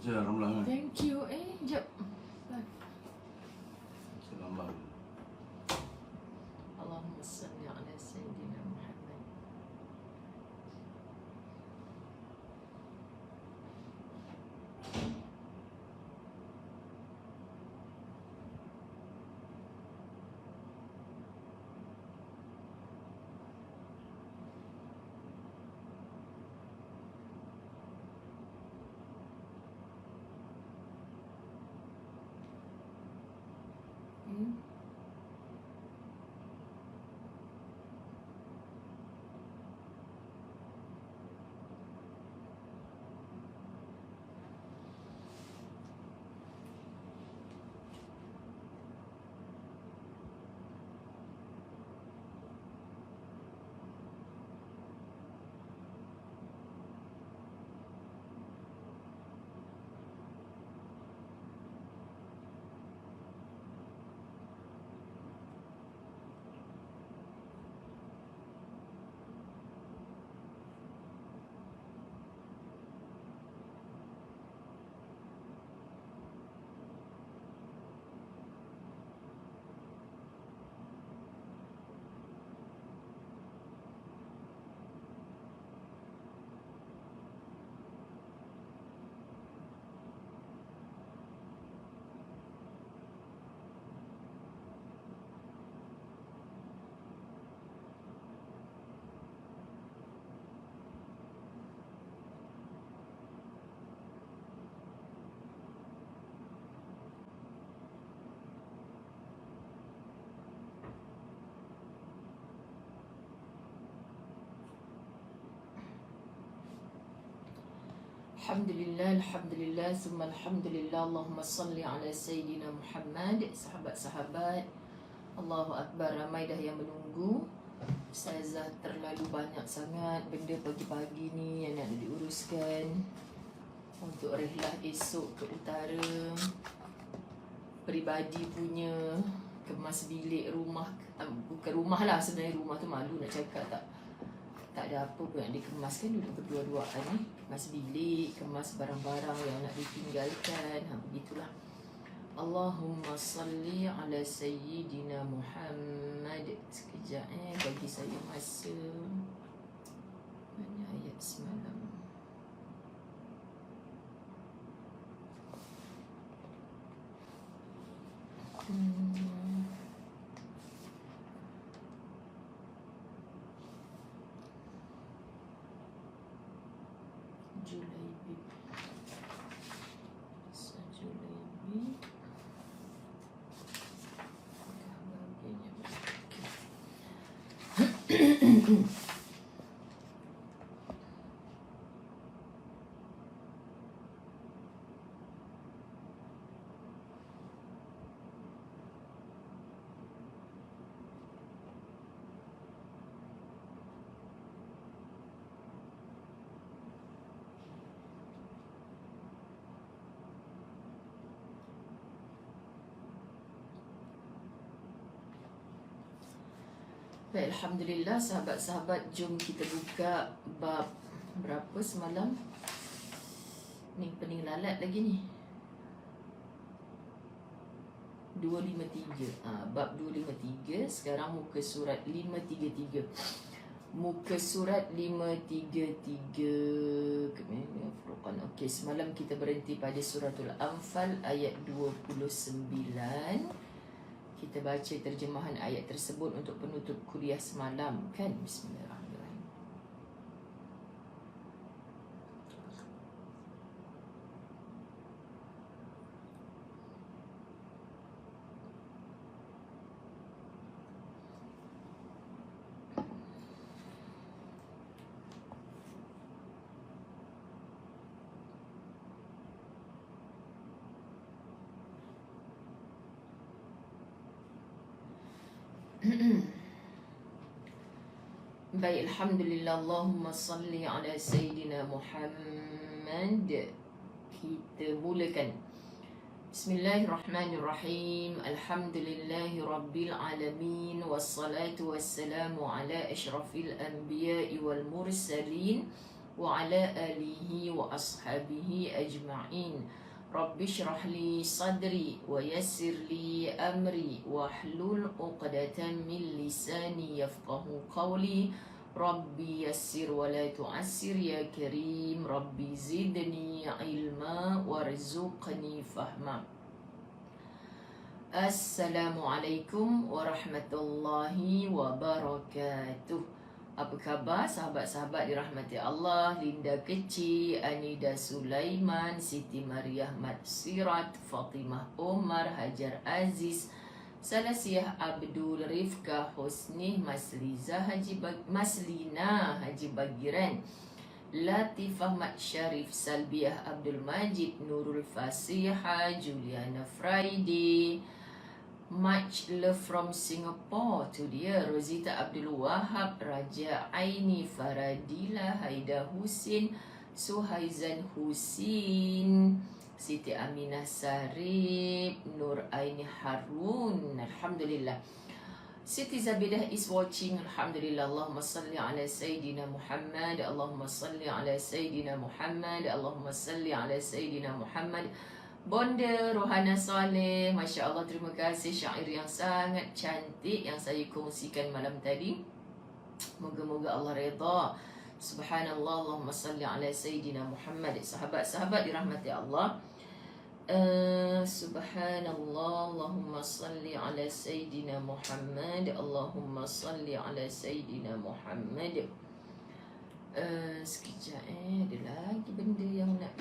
Jarang lah. Thank you. Jap. Selamat. Allahumma salli ala Sayyidina Muhammad. Alhamdulillah, Alhamdulillah, summa Alhamdulillah. Allahumma salli ala Sayyidina Muhammad. Sahabat-sahabat, Allahu Akbar. Ramai dah yang menunggu. Ustazah terlalu banyak sangat benda pagi-pagi ni yang nak diuruskan untuk rehlah esok ke utara. Peribadi punya kemas bilik rumah. Bukan rumah lah sebenarnya, rumah tu malu nak cakap, tak ada apa pun yang dikemas kan, duduk berdua-duaan ni. Kemas bilik, kemas barang-barang yang nak ditinggalkan. Begitulah. Allahumma salli ala Sayyidina Muhammad. Sekejap bagi saya masa. Mana ayat semalam? Julaibi. Julaibi. Baik, Alhamdulillah sahabat-sahabat, jom kita buka bab berapa semalam ni, pening lalat lagi ni, 253. Bab 253. Sekarang muka surat 533. Muka surat 533 Furqan. Okey, semalam kita berhenti pada suratul Anfal ayat 29. Kita baca terjemahan ayat tersebut untuk penutup kuliah semalam kan. Bismillahirrahmanirrahim. Baik, Alhamdulillah. Allahumma salli ala Sayyidina Muhammad. Kita mulakan. Bismillahirrahmanirrahim. Alhamdulillahi Rabbil Alamin. Wassalatu wassalamu ala ashrafil anbiya'i wal mursalin. وعلى آله وأصحابه أجمعين. رب اشرح لي صدري ويسر لي أمري واحلل عقدة من لساني يفقه قولي. ربي يسر ولا تعسر يا كريم. ربي زدني علما وارزقني فهما. Assalamualaikum warahmatullahi wabarakatuh. Apa khabar sahabat-sahabat dirahmati Allah? Linda Kecil, Anida Sulaiman, Siti Mariah Matsirat, Fatimah Omar, Hajar Aziz, Salasiah Abdul, Rifkah Husni, Maslina Haji Bagiran, Latifah Mat Syarif, Salbiah Abdul Majid, Nurul Fasiha, Juliana Friday, Much love from Singapore. Tu dia Rosita Abdul Wahab, Raja Aini, Faradila, Haida Husin, Suhaizan Husin, Siti Aminah Sarip, Nur Aini Harun. Alhamdulillah. Siti Zabidah is watching. Alhamdulillah. Allahumma salli ala Sayyidina Muhammad. Allahumma salli ala Sayyidina Muhammad. Allahumma salli ala Sayyidina Muhammad. Bonda Rohana Saleh, Masya Allah, terima kasih syair yang sangat cantik yang saya kongsikan malam tadi. Moga-moga Allah redha. Subhanallah, Allahumma salli ala Sayyidina Muhammad. Sahabat-sahabat dirahmati Allah, Subhanallah, Allahumma salli ala Sayyidina Muhammad. Allahumma salli ala Sayyidina Muhammad. Sekejap, ada lagi benda yang nak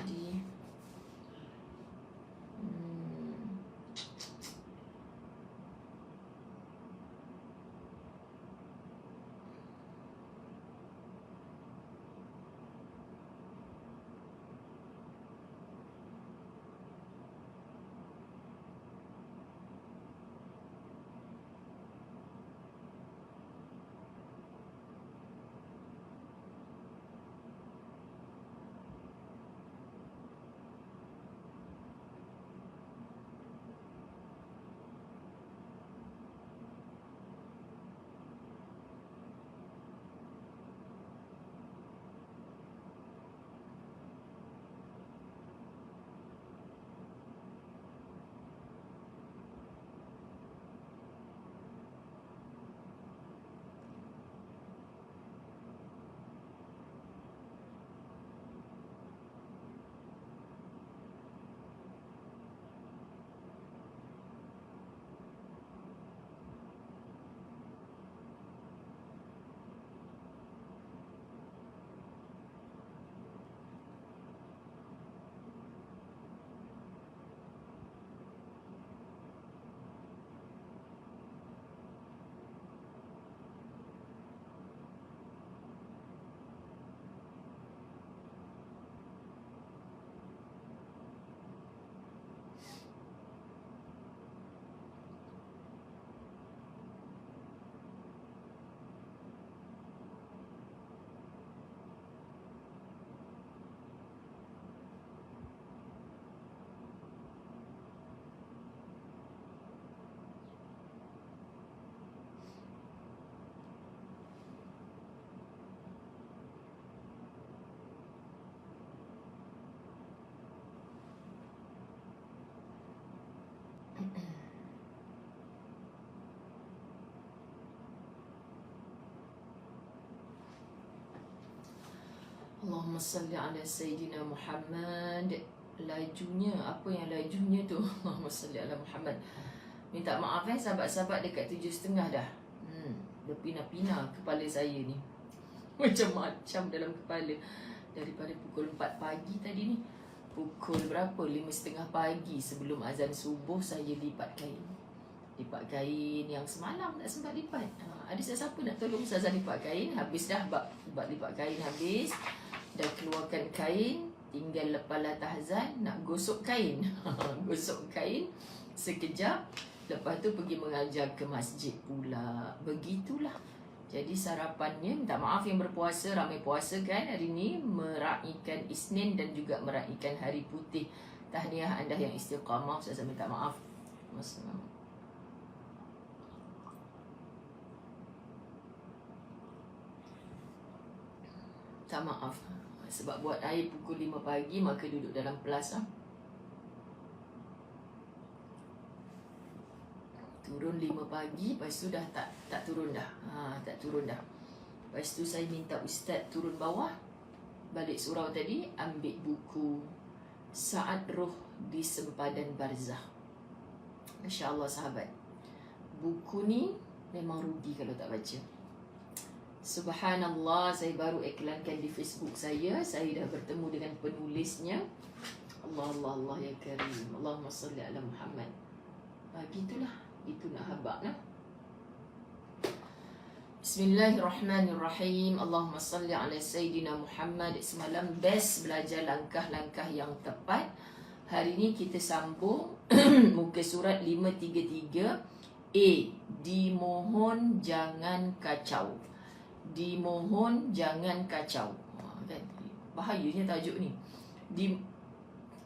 Allahumma salli ala Sayyidina Muhammad. Lajunya, apa yang lajunya tu? Allahumma salli ala Muhammad. Minta maaf sahabat-sahabat, dekat 7.30 dah. Dah pina-pina kepala saya ni. Macam-macam dalam kepala. Daripada pukul 4 pagi tadi ni. Pukul berapa? 5.30 pagi sebelum azan subuh saya lipat kain. Lipat kain yang semalam tak sempat lipat. Ada siapa nak tolong Ustazah lipat kain? Habis dah bab lipat kain habis. Dah keluarkan kain, tinggal lepas latah azan nak gosok kain. Gosok kain sekejap, lepas tu pergi mengajar ke masjid pula. Begitulah. Jadi sarapannya, minta maaf yang berpuasa, ramai puasa kan hari ni, meraihkan Isnin dan juga meraihkan Hari Putih. Tahniah anda yang istiqamah, saya minta maaf. Minta maaf. Sebab buat air pukul 5 pagi, maka duduk dalam kelas turun 5 pagi, lepas tu dah tak turun dah. Tak turun dah. Lepas tu saya minta ustaz turun bawah, balik surau tadi, ambil buku Saat Roh di Sempadan Barzah. Masya Allah sahabat, buku ni memang rugi kalau tak baca. Subhanallah, saya baru iklankan di Facebook saya dah bertemu dengan penulisnya. Allah Allah Allah ya Karim, Allahumma salli ala Muhammad. Gitulah, itu nak habak lah. Bismillahirrahmanirrahim. Allahumma salli ala Sayyidina Muhammad. Semalam best belajar langkah-langkah yang tepat. Hari ni kita sambung muka surat 533 A. Dimohon jangan kacau. Dimohon jangan kacau. Kan? Bahayanya tajuk ni.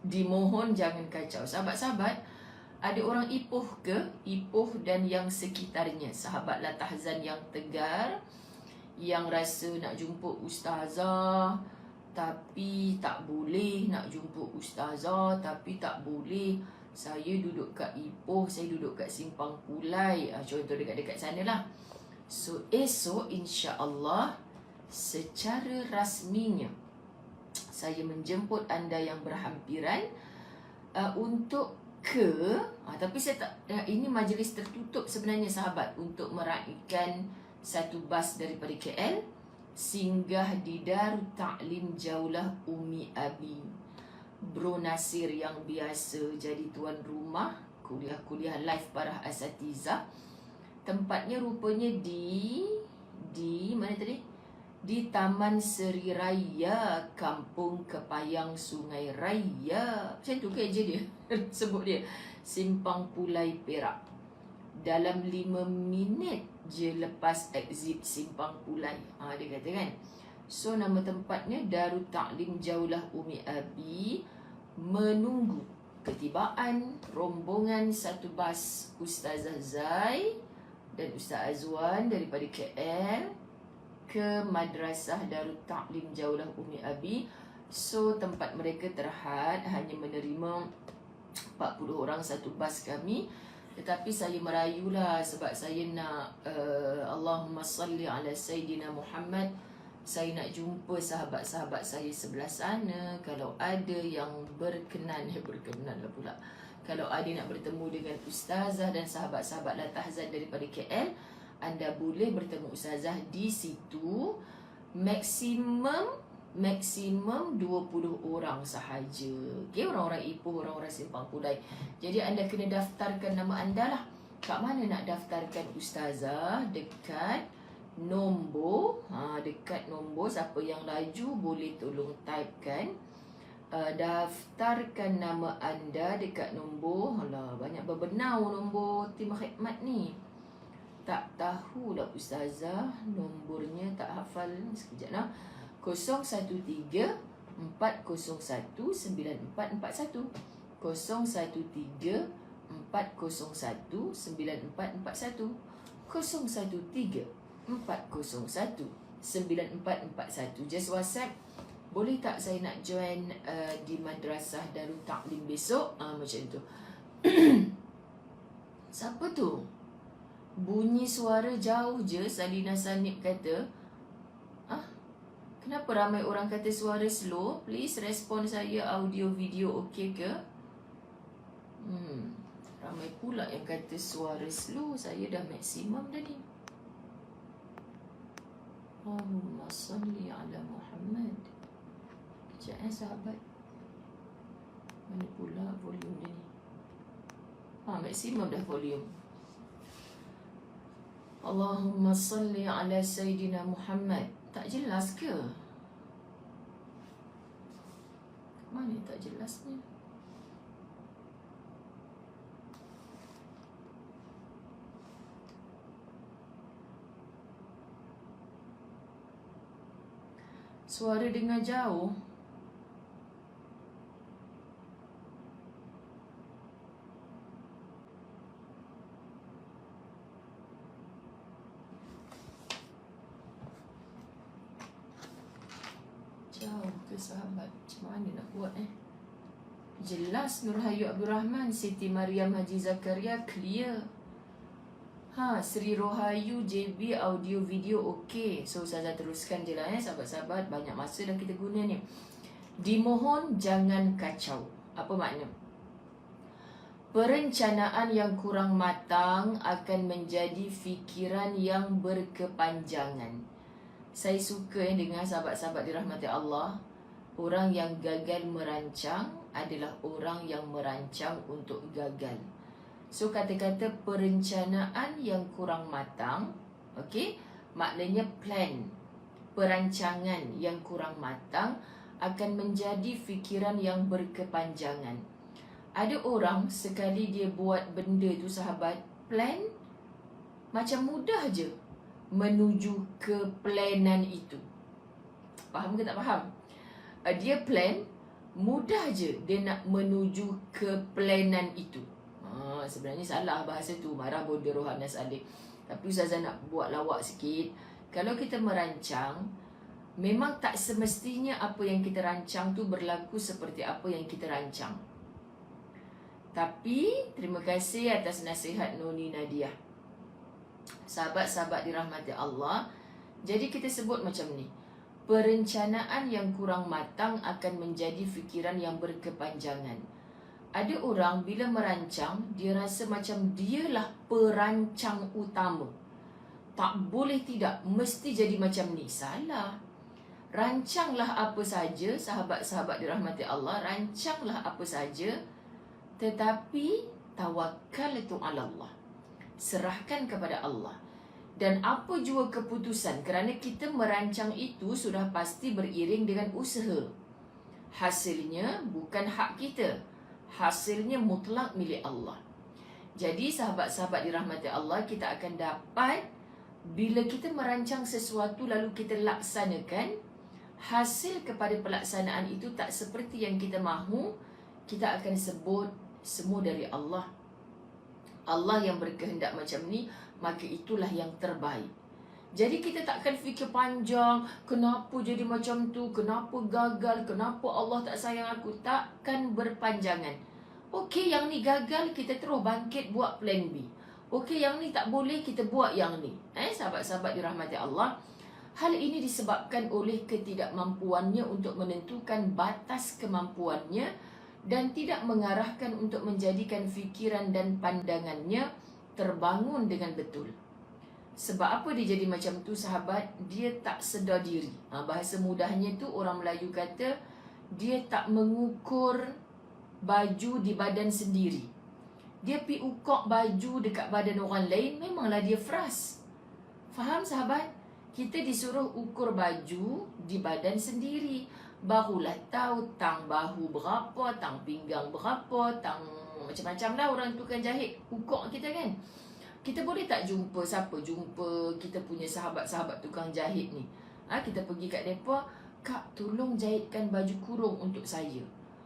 Dimohon jangan kacau. Sahabat-sahabat, ada orang Ipoh ke? Ipoh dan yang sekitarnya. Sahabat La Tahzan yang tegar, yang rasa nak jumpa ustazah tapi tak boleh, nak jumpa ustazah tapi tak boleh. Saya duduk kat Ipoh, saya duduk kat Simpang Pulai, contoh dekat-dekat sana lah. So esok insya-Allah secara rasminya saya menjemput anda yang berhampiran untuk tapi saya tak, ini majlis tertutup sebenarnya sahabat, untuk meraihkan satu bas daripada KL singgah di Darut Ta'lim Jaulah Umi Abi. Bro Nasir yang biasa jadi tuan rumah kuliah-kuliah live para asatizah. Tempatnya rupanya di mana tadi? Di Taman Seri Raya, Kampung Kepayang, Sungai Raya. Macam tu ke je dia sebut dia. Simpang Pulai, Perak. Dalam 5 minit je lepas exit Simpang Pulai. Dia kata kan. So nama tempatnya Darut Ta'lim Jaulah Umi Abi. Menunggu ketibaan rombongan satu bas Ustazah Zai dan Ustaz Azwan daripada KL ke Madrasah Darut Ta'lim Jaulah Umi Abi. So tempat mereka terhad hanya menerima 40 orang satu bas kami. Tetapi saya merayulah sebab saya nak Allahumma salli ala Sayyidina Muhammad. Saya nak jumpa sahabat-sahabat saya sebelah sana. Kalau ada yang berkenan lah pula, kalau ada nak bertemu dengan ustazah dan sahabat-sahabat La Tahzan daripada KL, anda boleh bertemu ustazah di situ. Maksimum 20 orang sahaja. Okay, orang-orang Ipoh, orang-orang Simpang Pulai. Jadi anda kena daftarkan nama anda lah. Kat mana nak daftarkan ustazah? Dekat nombor. Dekat nombor. Siapa yang laju boleh tolong typekan. Daftarkan nama anda dekat nombor. Alah, banyak berbenau nombor tim khidmat ni. Tak tahulah ustazah, nombornya tak hafal. Sekejap lah. 013-401-9441. 013-401-9441. 013-401-9441. Just WhatsApp. Boleh tak saya nak join di Madrasah Darut Ta'lim besok? Macam tu. Siapa tu? Bunyi suara jauh je. Salina Sanib kata. Kenapa ramai orang kata suara slow? Please respon saya, audio video okey ke? Ramai pula yang kata suara slow. Saya dah maksimum tadi. Allahumma salli ala Muhammad. Kejap sahabat. Mana pula volume dia ni? Maksimum dah volume. Allahumma salli ala Sayyidina Muhammad. Tak jelas ke? Mana tak jelasnya? Suara dengar jauh. Jauh. tu sahabat. Macam mana nak buat Jelas Nurhayu Abdul Rahman, Siti Mariam Haji Zakaria clear. Sri Rohayu JB audio video okey. So Ustazah teruskan je lah sahabat-sahabat. Banyak masa dah kita guna ni. Dimohon jangan kacau. Apa makna? Perencanaan yang kurang matang akan menjadi fikiran yang berkepanjangan. Saya suka dengar sahabat-sahabat dirahmati Allah. Orang yang gagal merancang adalah orang yang merancang untuk gagal. So kata-kata perencanaan yang kurang matang, okey, maknanya plan, perancangan yang kurang matang akan menjadi fikiran yang berkepanjangan. Ada orang sekali dia buat benda tu sahabat, plan macam mudah je menuju ke planan itu. Faham ke tak faham? Dia plan, mudah je dia nak menuju ke planan itu. Sebenarnya salah bahasa tu, marah bodoh Rohana Saleh. Tapi Ustazah nak buat lawak sikit. Kalau kita merancang, memang tak semestinya apa yang kita rancang tu berlaku seperti apa yang kita rancang. Tapi terima kasih atas nasihat Noni Nadia. Sahabat-sahabat dirahmati Allah, jadi kita sebut macam ni. Perencanaan yang kurang matang akan menjadi fikiran yang berkepanjangan. Ada orang bila merancang, dia rasa macam dialah perancang utama. Tak boleh tidak, mesti jadi macam ni. Salah. Rancanglah apa saja, sahabat-sahabat dirahmati Allah, rancanglah apa saja. Tetapi tawakkaltu ala Allah. Serahkan kepada Allah. Dan apa jua keputusan, kerana kita merancang itu sudah pasti beriring dengan usaha. Hasilnya bukan hak kita. Hasilnya mutlak milik Allah. Jadi sahabat-sahabat dirahmati Allah, kita akan dapat bila kita merancang sesuatu lalu kita laksanakan, hasil kepada pelaksanaan itu tak seperti yang kita mahu, kita akan sebut semua dari Allah. Allah yang berkehendak macam ni, maka itulah yang terbaik. Jadi kita takkan fikir panjang, kenapa jadi macam tu, kenapa gagal, kenapa Allah tak sayang aku. Takkan berpanjangan. Okey, yang ni gagal, kita terus bangkit buat plan B. Okey, yang ni tak boleh, kita buat yang ni. Sahabat-sahabat dirahmati Allah, hal ini disebabkan oleh ketidakmampuannya untuk menentukan batas kemampuannya dan tidak mengarahkan untuk menjadikan fikiran dan pandangannya terbangun dengan betul. Sebab apa dia jadi macam tu sahabat? Dia tak sedar diri. Bahasa mudahnya tu orang Melayu kata, dia tak mengukur baju di badan sendiri. Dia pi ukok baju dekat badan orang lain, memanglah dia frust. Faham sahabat? Kita disuruh ukur baju di badan sendiri. Barulah tahu tang bahu berapa, tang pinggang berapa, tang macam-macam dah orang tukang jahit ukok kita kan. Kita boleh tak jumpa siapa? Jumpa kita punya sahabat-sahabat tukang jahit ni. Kita pergi kat mereka, Kak tolong jahitkan baju kurung untuk saya.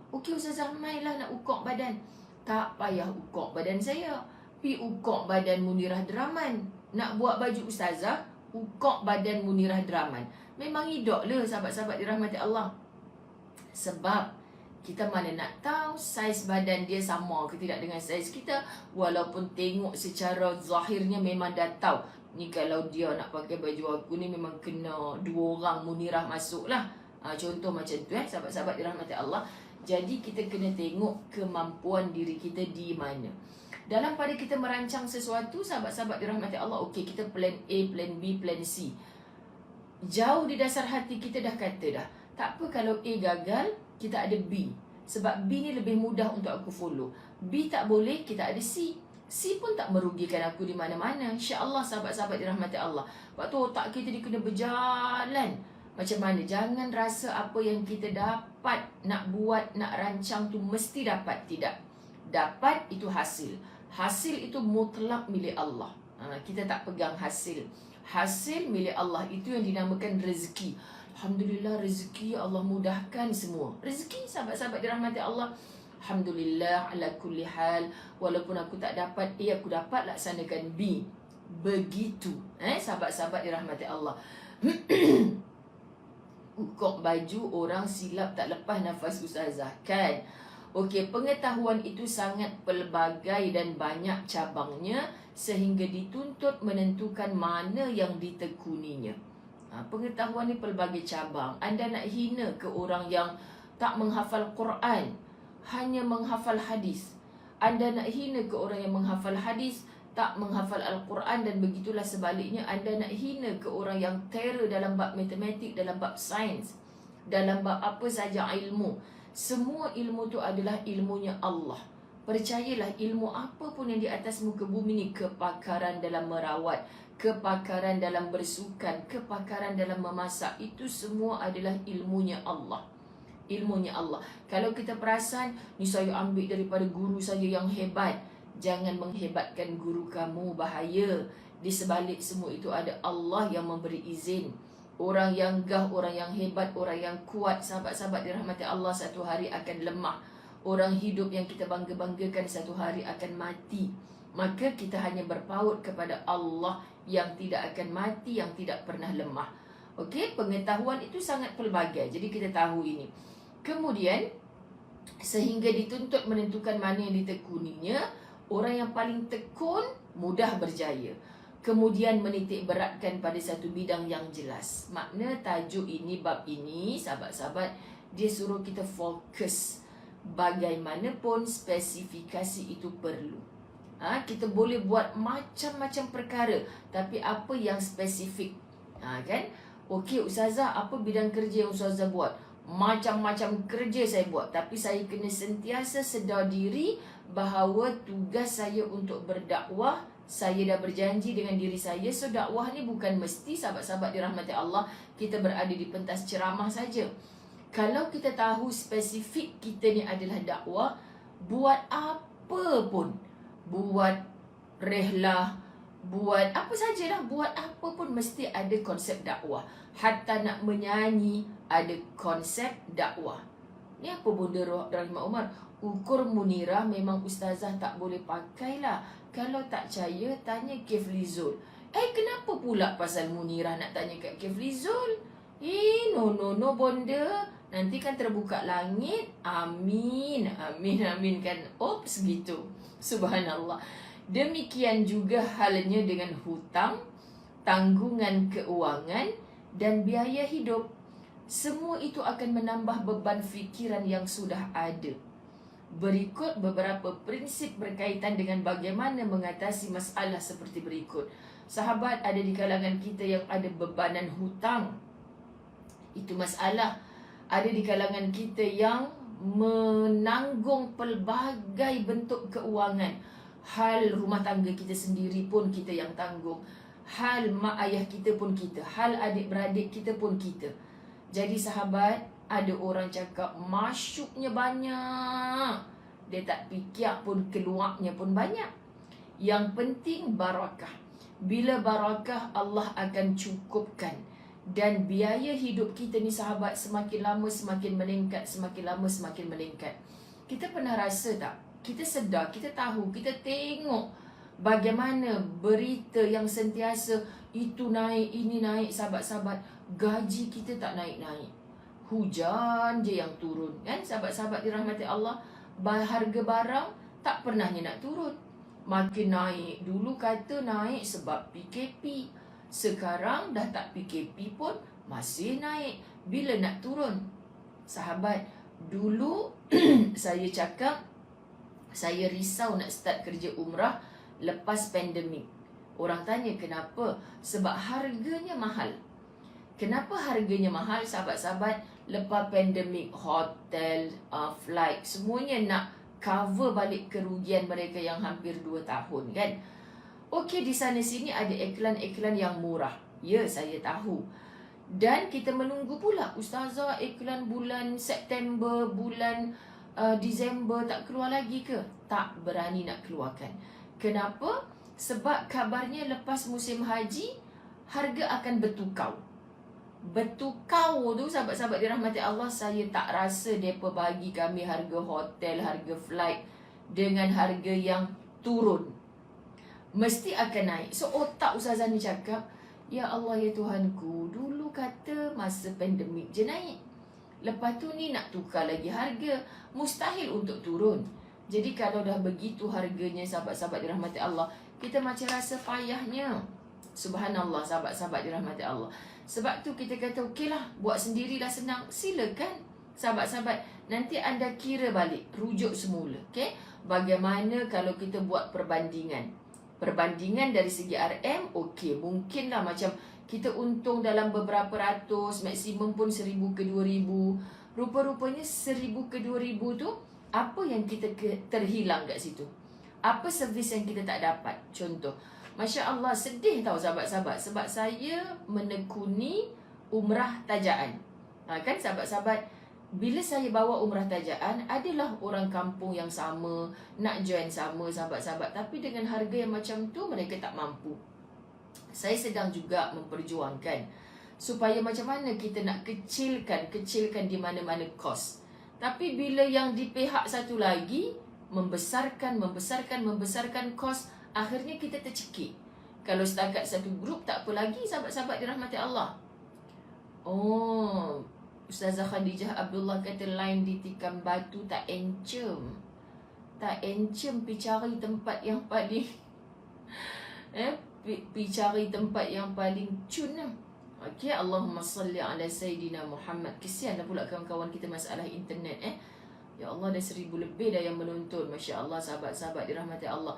Okey Ustazah, mailah nak ukok badan. Tak payah ukok badan saya, pi ukok badan Munirah Draman. Nak buat baju Ustazah, ukok badan Munirah Draman. Memang hidup lah sahabat-sahabat dirahmati Allah. Sebab kita mana nak tahu saiz badan dia sama ke tidak dengan saiz kita. Walaupun tengok secara zahirnya memang dah tahu, ni kalau dia nak pakai baju aku ni memang kena 2 orang Munirah masuk lah. Contoh macam tu sahabat-sahabat dirahmati Allah. Jadi kita kena tengok kemampuan diri kita di mana. Dalam pada kita merancang sesuatu, sahabat-sahabat dirahmati Allah, okey kita plan A, plan B, plan C. Jauh di dasar hati kita dah kata dah, tak apa kalau A gagal, kita ada B. Sebab B ni lebih mudah untuk aku follow. B tak boleh, kita ada C. C pun tak merugikan aku di mana-mana. InsyaAllah sahabat-sahabat dirahmati Allah. Sebab tu otak kita dia kena berjalan. Macam mana? Jangan rasa apa yang kita dapat nak buat, nak rancang tu mesti dapat. Tidak. Dapat itu hasil. Hasil itu mutlak milik Allah. Kita tak pegang hasil. Hasil milik Allah itu yang dinamakan rezeki. Alhamdulillah rezeki Allah mudahkan semua. Rezeki sahabat-sahabat dirahmati Allah. Alhamdulillah ala kulli hal. Walaupun aku tak dapat A, aku dapat laksanakan B. Begitu. Sahabat-sahabat dirahmati Allah. Ukok baju orang silap tak lepas nafas ustazah kan. Okey, pengetahuan itu sangat pelbagai dan banyak cabangnya sehingga dituntut menentukan mana yang ditekuninya. Pengetahuan ni pelbagai cabang. Anda nak hina ke orang yang tak menghafal Quran, hanya menghafal hadis? Anda nak hina ke orang yang menghafal hadis, tak menghafal Al-Quran, dan begitulah sebaliknya. Anda nak hina ke orang yang terror dalam bab matematik, dalam bab sains, dalam bab apa saja ilmu. Semua ilmu tu adalah ilmunya Allah. Percayalah, ilmu apa pun yang di atas muka bumi ni, kepakaran dalam merawat, kepakaran dalam bersukan, kepakaran dalam memasak, itu semua adalah ilmunya Allah. Ilmunya Allah. Kalau kita perasan, ni saya ambil daripada guru saya yang hebat. Jangan menghebatkan guru kamu, bahaya. Di sebalik semua itu ada Allah yang memberi izin. Orang yang gah, orang yang hebat, orang yang kuat, sahabat-sahabat dirahmati Allah, satu hari akan lemah. Orang hidup yang kita bangga-banggakan satu hari akan mati. Maka kita hanya berpaut kepada Allah yang tidak akan mati, yang tidak pernah lemah. Okey, pengetahuan itu sangat pelbagai. Jadi kita tahu ini. Kemudian, sehingga dituntut menentukan mana yang ditekuninya, orang yang paling tekun mudah berjaya. Kemudian menitik beratkan pada satu bidang yang jelas. Makna tajuk ini, bab ini, sahabat-sahabat, dia suruh kita fokus. Bagaimanapun spesifikasi itu perlu. Kita boleh buat macam-macam perkara, tapi apa yang spesifik? Kan? Okey ustazah, apa bidang kerja yang ustazah buat? Macam-macam kerja saya buat, tapi saya kena sentiasa sedar diri bahawa tugas saya untuk berdakwah, saya dah berjanji dengan diri saya. So dakwah ni bukan mesti, sahabat-sahabat dirahmati Allah, kita berada di pentas ceramah saja. Kalau kita tahu spesifik kita ni adalah dakwah, buat apa pun, buat rehlah, buat apa sajalah, buat apa pun mesti ada konsep dakwah. Hatta nak menyanyi ada konsep dakwah. Ni apa Bunda Rahimah Umar? Ukur Munirah memang ustazah tak boleh pakai lah. Kalau tak percaya, tanya Kifli Zul. Kenapa pula pasal Munirah nak tanya kat Kifli Zul? No bonda. Nanti kan terbuka langit. Amin. Amin kan. Oops gitu. Subhanallah. Demikian juga halnya dengan hutang, tanggungan keuangan dan biaya hidup. Semua itu akan menambah beban fikiran yang sudah ada. Berikut beberapa prinsip berkaitan dengan bagaimana mengatasi masalah seperti berikut. Sahabat, ada di kalangan kita yang ada bebanan hutang. Itu masalah. Ada di kalangan kita yang menanggung pelbagai bentuk keuangan. Hal rumah tangga kita sendiri pun kita yang tanggung. Hal mak ayah kita pun kita. Hal adik-beradik kita pun kita. Jadi sahabat, ada orang cakap masyuknya banyak, dia tak fikir pun keluarnya pun banyak. Yang penting barakah. Bila barakah, Allah akan cukupkan. Dan biaya hidup kita ni sahabat, semakin lama semakin meningkat, semakin lama semakin meningkat. Kita pernah rasa tak? Kita sedar, kita tahu, kita tengok bagaimana berita yang sentiasa itu naik, ini naik, sahabat-sahabat. Gaji kita tak naik-naik. Hujan je yang turun, kan? Sahabat-sahabat dirahmati Allah, harga barang tak pernahnya nak turun, makin naik. Dulu kata naik sebab PKP, sekarang dah tak PKP pun masih naik. Bila nak turun? Sahabat, dulu saya cakap saya risau nak start kerja umrah lepas pandemik. Orang tanya kenapa? Sebab harganya mahal. Kenapa harganya mahal, sahabat-sahabat? Lepas pandemik, hotel, flight, semuanya nak cover balik kerugian mereka yang hampir 2 tahun, kan? Okey, di sana sini ada iklan-iklan yang murah. Ya, saya tahu. Dan kita menunggu pula, ustazah, iklan bulan September, bulan Disember tak keluar lagi ke? Tak berani nak keluarkan. Kenapa? Sebab kabarnya lepas musim haji, harga akan bertukar. Bertukar tu, sahabat-sahabat dirahmati Allah, saya tak rasa mereka bagi kami harga hotel, harga flight dengan harga yang turun. Mesti akan naik. So otak ustazah ni cakap, ya Allah ya Tuhanku, dulu kata masa pandemik je naik. Lepas tu ni nak tukar lagi harga, mustahil untuk turun. Jadi kalau dah begitu harganya, sahabat-sahabat dirahmati Allah, kita macam rasa payahnya. Subhanallah, sahabat-sahabat dirahmati Allah. Sebab tu kita kata okeylah, buat sendirilah senang. Silakan sahabat-sahabat, nanti anda kira balik, rujuk semula. Okey, bagaimana kalau kita buat perbandingan? Perbandingan dari segi RM, okey, mungkinlah macam kita untung dalam beberapa ratus, maksimum pun 1,000 ke 2,000. Rupa-rupanya 1,000 ke 2,000 tu, apa yang kita terhilang kat situ? Apa servis yang kita tak dapat? Contoh, Masya Allah, sedih tahu sahabat-sahabat, sebab saya menekuni umrah tajaan. Kan sahabat-sahabat, bila saya bawa umrah tajaan, adalah orang kampung yang sama, nak join sama sahabat-sahabat, tapi dengan harga yang macam tu, mereka tak mampu. Saya sedang juga memperjuangkan supaya macam mana kita nak kecilkan di mana-mana kos. Tapi bila yang di pihak satu lagi membesarkan kos, akhirnya kita tercekik. Kalau setakat satu grup tak apa lagi, sahabat-sahabat dirahmati Allah. Oh, Ustazah Khadijah Abdullah kata line ditikam batu tak encem. Tak encem, pergi cari tempat yang paling pergi cari tempat yang paling cun lah. Okey, Allahumma salli ala Sayyidina Muhammad. Kesian dah pula kawan-kawan kita masalah internet. Ya Allah, dah 1,000 lebih dah yang menonton. Masya Allah, sahabat-sahabat dirahmati Allah.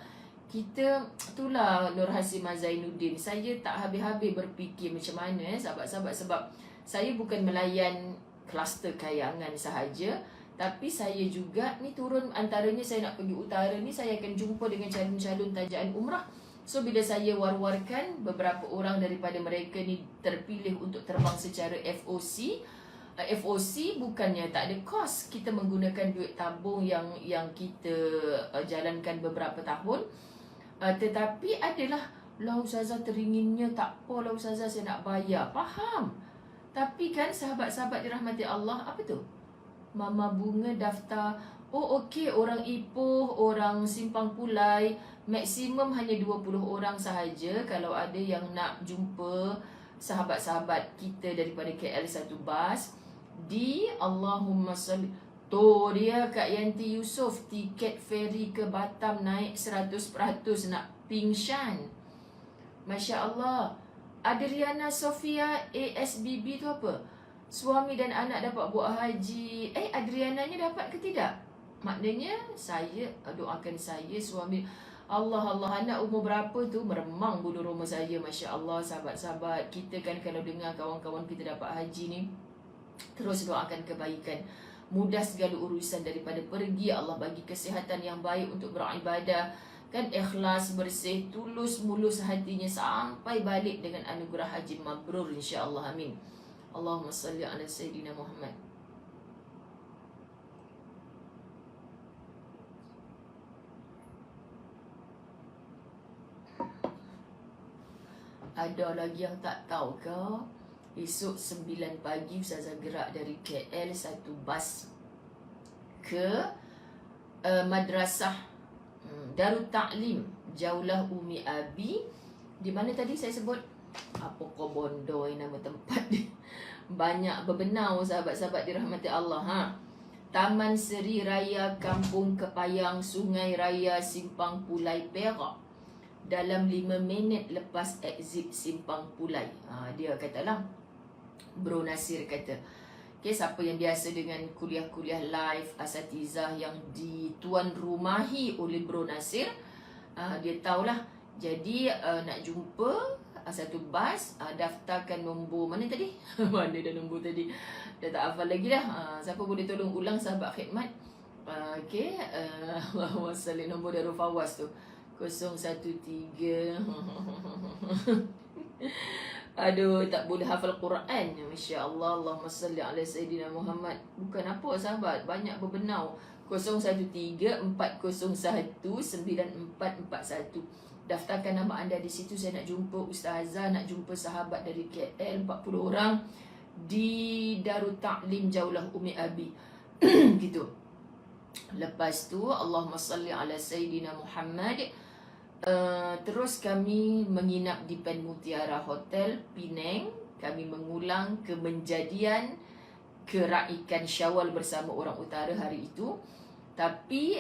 Kita, itulah Nur Hasimah Zainuddin. Saya tak habis-habis berfikir macam mana sahabat-sahabat. Sebab saya bukan melayan kluster kayangan sahaja, tapi saya juga ni turun, antaranya saya nak pergi utara ni, saya akan jumpa dengan calon-calon tajaan umrah. So bila saya war-warkan, beberapa orang daripada mereka ni terpilih untuk terbang secara FOC. FOC bukannya tak ada kos, kita menggunakan duit tabung yang kita jalankan beberapa tahun. Tetapi adalah, lah Ustazah teringinnya, tak apa lah Ustazah saya nak bayar. Faham? Tapi kan sahabat-sahabat dirahmati Allah, apa tu? Mama Bunga daftar. Oh okey, orang Ipoh, orang Simpang Pulai, maksimum hanya 20 orang sahaja. Kalau ada yang nak jumpa sahabat-sahabat kita daripada KL satu bas di Allahumma salli. Tu dia Kak Yanti Yusof, tiket feri ke Batam naik 100% nak pingsan. Masya Allah. Adriana Sofia ASBB tu apa? Suami dan anak dapat buat haji. Adriananya dapat ke tidak? Maknanya saya, doakan saya, suami. Allah, anak umur berapa tu meremang bulu rumah saya. Masya Allah, sahabat-sahabat. Kita kan kalau dengar kawan-kawan kita dapat haji ni, terus doakan kebaikan. Mudah segala urusan daripada pergi. Allah bagi kesihatan yang baik untuk beribadah. Kan ikhlas, bersih, tulus, mulus hatinya sampai balik dengan anugerah haji mabrur insya-Allah. Amin. Allahumma salli ala Sayyidina Muhammad. Ada lagi yang tak tahu ke? Esok 9 pagi Ustazah gerak dari KL satu bas ke madrasah Darut Ta'lim Jaulah Umi Abi. Di mana tadi saya sebut? Apa Kobondo nama tempat dia. Banyak berbenau sahabat-sahabat dirahmati Allah. Taman Seri Raya Kampung Kepayang, Sungai Raya Simpang Pulai, Perak. Dalam 5 minit lepas exit Simpang Pulai. Dia katalah, Bro Nasir kata, okay, siapa yang biasa dengan kuliah-kuliah live asatizah yang dituan rumahi oleh Bro Nasir, dia tahulah. Jadi nak jumpa satu bas, daftarkan nombor mana tadi? Mana dah nombor tadi? Dah tak hafal lagi dah. Siapa boleh tolong ulang sahabat khidmat? Okay, salin nombor Darul Fawaz tu 013. Aduh, tak boleh hafal Quran. Masya Allah. Allahumma salli ala Sayyidina Muhammad. Bukan apa sahabat, banyak berbenau. 013-401-9441. Daftarkan nama anda di situ. Saya nak jumpa Ustazah, nak jumpa sahabat dari KL 40 orang di Darut Ta'lim Jaulah Umi Abi. Gitu. Lepas tu Allahumma salli ala Sayyidina Muhammad. Terus kami menginap di Pen Mutiara Hotel Penang kami mengulang kemenjadian keraikan Syawal bersama orang utara hari itu. Tapi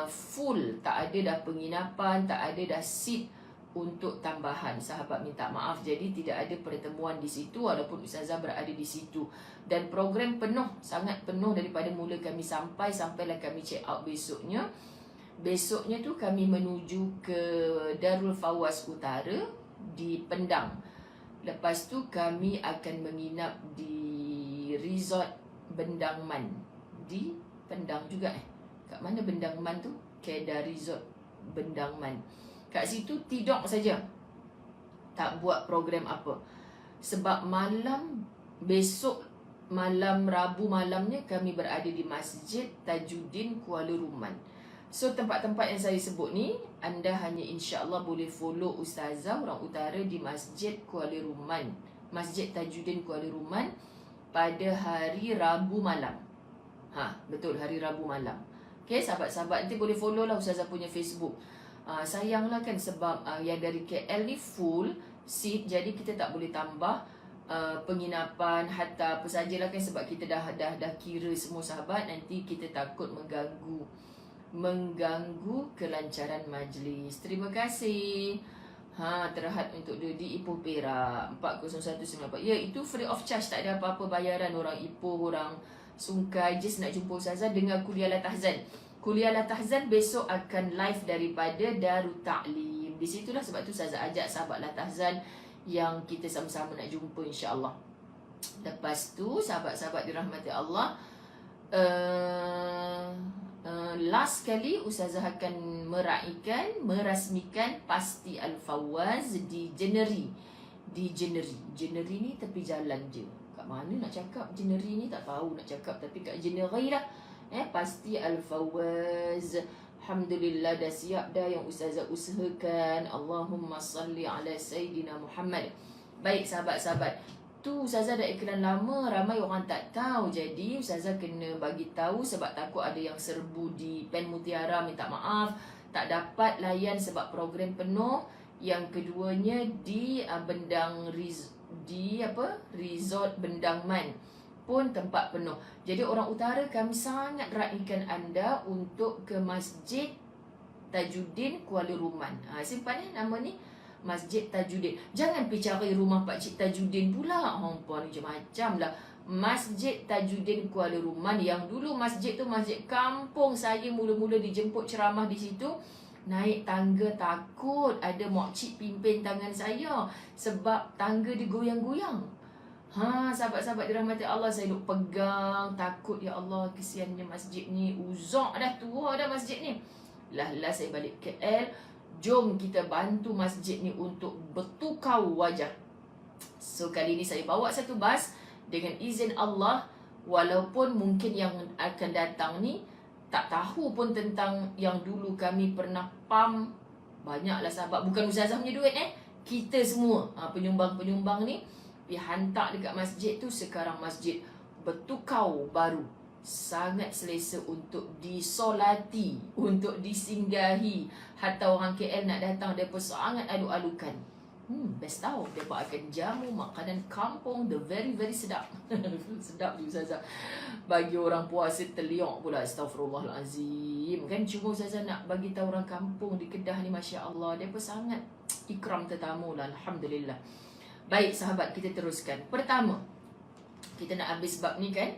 full, tak ada dah penginapan, tak ada dah seat untuk tambahan. Sahabat minta maaf, jadi tidak ada pertemuan di situ walaupun Ustazah berada di situ. Dan program penuh, sangat penuh daripada mula kami sampailah kami check out besoknya. Besoknya tu kami menuju ke Darul Fawaz Utara di Pendang. Lepas tu kami akan menginap di resort Bendang Man di Pendang juga Kat mana Bendang Man tu? Kedah Resort Bendang Man. Kat situ tidur saja, tak buat program apa. Sebab besok malam Rabu malamnya kami berada di Masjid Tajuddin Kuala Ruman. So tempat-tempat yang saya sebut ni, anda hanya insya-Allah boleh follow Ustazah orang utara di Masjid Kuala Ruman, Masjid Tajuddin Kuala Ruman pada hari Rabu malam. Betul, hari Rabu malam. Okay, sahabat-sahabat nanti boleh follow lah Ustazah punya Facebook. Sayanglah kan sebab yang dari KL ni full seat, jadi kita tak boleh tambah penginapan hatta apa sajalah kan, sebab kita dah kira semua sahabat, nanti kita takut mengganggu kelancaran majlis. Terima kasih. Terhad untuk di Ipoh Perak 40194. Ya, itu free of charge, tak ada apa-apa bayaran. Orang Ipoh, orang Sungkai just nak jumpa Ustazah dengar kuliah Latahzan. Kuliah Latahzan besok akan live daripada Darut Ta'lim. Di situlah, sebab tu Ustazah ajak sahabat Latahzan yang kita sama-sama nak jumpa insya-Allah. Lepas tu sahabat-sahabat dirahmati Allah, last kali Ustazah akan merasmikan Pasti Al-Fawaz di Jeneri. Jeneri ni tepi jalan je. Kat mana nak cakap Jeneri ni tak tahu nak cakap, tapi kat Jeneri lah. Pasti Al-Fawaz. Alhamdulillah dah siap dah yang Ustazah usahakan. Allahumma salli ala Sayyidina Muhammad. Baik sahabat-sahabat, tu Ustazah dah iklan lama, ramai orang tak tahu. Jadi Ustazah kena bagi tahu sebab takut ada yang serbu di Pen Mutiara, minta maaf tak dapat layan sebab program penuh. Yang keduanya di Resort Bendang Man pun tempat penuh. Jadi orang utara, kami sangat raikan anda untuk ke Masjid Tajuddin Kuala Ruman. Simpan nama ni, Masjid Tajuddin. Jangan pergi cari rumah Pak Cik Tajuddin pula. Hampa ni macam-macam lah. Masjid Tajuddin Kuala Ruman, yang dulu masjid tu masjid kampung. Saya mula-mula dijemput ceramah di situ, naik tangga takut ada makcik pimpin tangan saya sebab tangga digoyang-goyang. Sahabat-sahabat dirahmati Allah, saya duk pegang, takut, ya Allah, kesiannya masjid ni, uzak dah, tua dah masjid ni. Lah saya balik KL, jom kita bantu masjid ni untuk bertukar wajah. So kali ni saya bawa satu bas dengan izin Allah, walaupun mungkin yang akan datang ni tak tahu pun tentang yang dulu kami pernah pam. Banyaklah sahabat, bukan Ustazah punya duit kita semua penyumbang-penyumbang ni pergi hantar dekat masjid tu. Sekarang masjid bertukau baru, sangat selesa untuk disolati, untuk disinggahi. Hatta orang KL nak datang, mereka sangat alu-alukan. Best tau, mereka akan jamu makanan kampung, the very sedap. Sedap je Ustazah. Bagi orang puasa terliok pula, astagfirullahalazim. Kan cuma Ustazah nak bagi tahu orang kampung di Kedah ni, Masya Allah, mereka sangat ikram tetamu lah, Alhamdulillah. Baik sahabat, kita teruskan. Pertama, kita nak habis bab ni kan.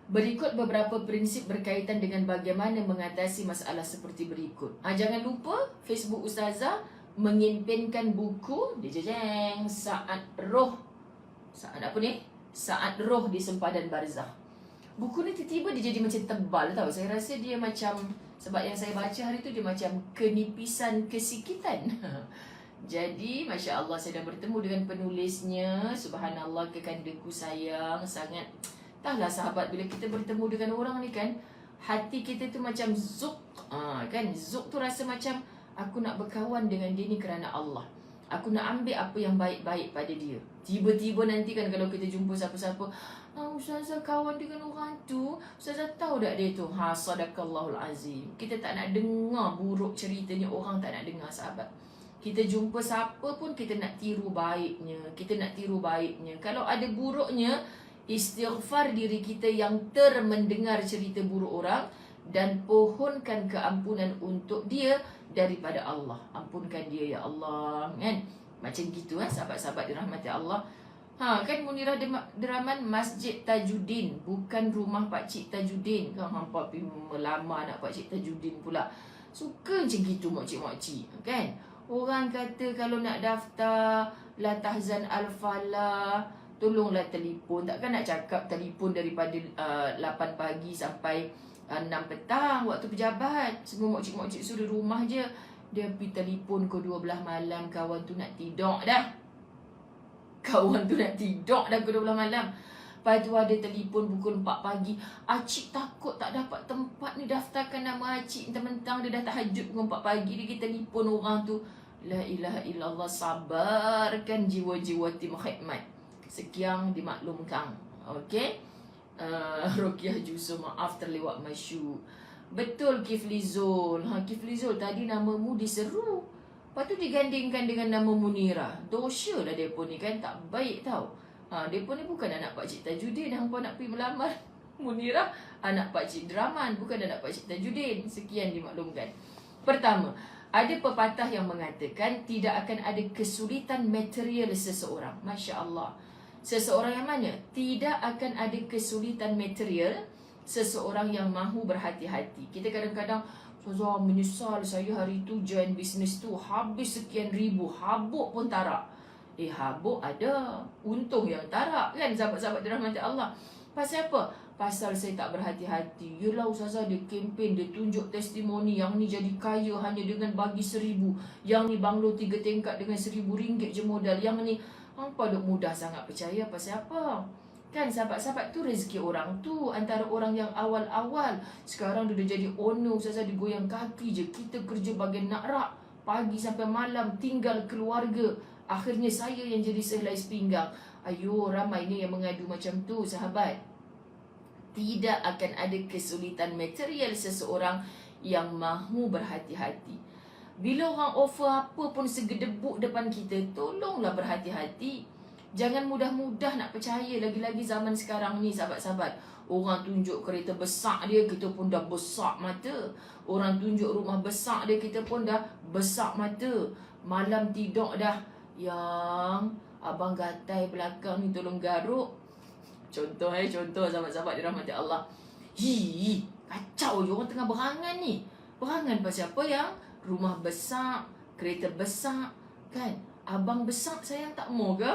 Berikut beberapa prinsip berkaitan dengan bagaimana mengatasi masalah seperti berikut. Jangan lupa Facebook Ustazah mengimpinkan buku Saat Roh. Saat Roh di Sempadan Barzakh. Buku ni tiba-tiba dia jadi macam tebal tau. Saya rasa dia macam, sebab yang saya baca hari tu dia macam kenipisan kesikitan. Jadi Masya Allah, saya dah bertemu dengan penulisnya. Subhanallah, kekandaku sayang sangat. Entahlah sahabat, bila kita bertemu dengan orang ni kan, hati kita tu macam zuk. Kan, zuk tu rasa macam aku nak berkawan dengan dia ni kerana Allah. Aku nak ambil apa yang baik-baik pada dia. Tiba-tiba nanti kan kalau kita jumpa siapa-siapa, Ustazah kawan dengan orang tu, Ustazah tahu tak dia tu? Sadaqallahul azim. Kita tak nak dengar buruk ceritanya orang, tak nak dengar sahabat. Kita jumpa siapa pun kita nak tiru baiknya. Kita nak tiru baiknya. Kalau ada buruknya, istighfar diri kita yang mendengar cerita buruk orang dan pohonkan keampunan untuk dia daripada Allah. Ampunkan dia ya Allah, kan? Macam gitu sahabat-sahabat dirahmati Allah. Kan Munirah Deraman Masjid Tajuddin, bukan rumah Pakcik Tajuddin. Kan hampa pergi melamar nak Pakcik Tajuddin pula. Suka macam gitu makcik-makcik, kan? Orang kata kalau nak daftar La Tahzan Al-Falah, tolonglah telefon. Takkan nak cakap telefon daripada 8 pagi sampai 6 petang waktu pejabat. Semua makcik-makcik suruh rumah je. Dia pergi telefon ke 12 malam. Kawan tu nak tidur dah. Kawan tu nak tidur dah ke 12 malam. Lepas tu ada telefon pukul 4 pagi. Acik takut tak dapat tempat ni. Daftarkan nama acik. Mentang-mentang dia dah tahajud pukul 4 pagi. Dia kita telefon orang tu. La ilaha illallah. Sabarkan jiwa-jiwa tim khidmat. Sekian dimaklumkan. Okey. Ruqyah Jusuf, maaf terlewat masyuk. Betul Kifli Zul. Kifli Zul, tadi namamu diseru. Lepas tu digandingkan dengan nama Munirah. Dosa lah mereka ni kan. Tak baik tau. Mereka ni bukan anak Pakcik Tajuddin. Hampa nak pergi melamar Munirah, anak Pakcik Deraman, bukan anak Pakcik Tajuddin. Sekian dimaklumkan. Pertama, ada pepatah yang mengatakan tidak akan ada kesulitan material seseorang. Masya Allah. Seseorang yang mana? Tidak akan ada kesulitan material seseorang yang mahu berhati-hati. Kita kadang-kadang menyesal saya hari tu join bisnes tu habis sekian ribu, habuk pun tarak. Habuk ada, untung yang tarak kan sahabat-sahabat dirahmati Allah. Pasal apa? Pasal saya tak berhati-hati. Yelah Ustazah, dia kempen, dia tunjuk testimoni. Yang ni jadi kaya hanya dengan bagi 1,000. Yang ni banglo 3 tingkat dengan RM1,000 je modal. Yang ni hampa duk mudah sangat percaya. Pasal apa? Kan sahabat-sahabat tu rezeki orang tu. Antara orang yang awal-awal, sekarang dia dah jadi owner. Ustazah, dia goyang kaki je. Kita kerja bagian nak rak, pagi sampai malam, tinggal keluarga. Akhirnya saya yang jadi sehelai sepinggang. Ayo, ramai ni yang mengadu macam tu sahabat. Tidak akan ada kesulitan material seseorang yang mahu berhati-hati. Bila orang offer apa pun segedebuk depan kita, tolonglah berhati-hati. Jangan mudah-mudah nak percaya. Lagi-lagi zaman sekarang ni sahabat-sahabat. Orang tunjuk kereta besar dia, kita pun dah besar mata. Orang tunjuk rumah besar dia, kita pun dah besar mata. Malam tidur dah, yang abang gatai belakang ni tolong garuk. Contoh sahabat-sahabat dirahmati Allah. Kacau je orang tengah berangan ni. Berangan pasal apa? Yang rumah besar, kereta besar, kan? Abang besar sayang tak mau ke?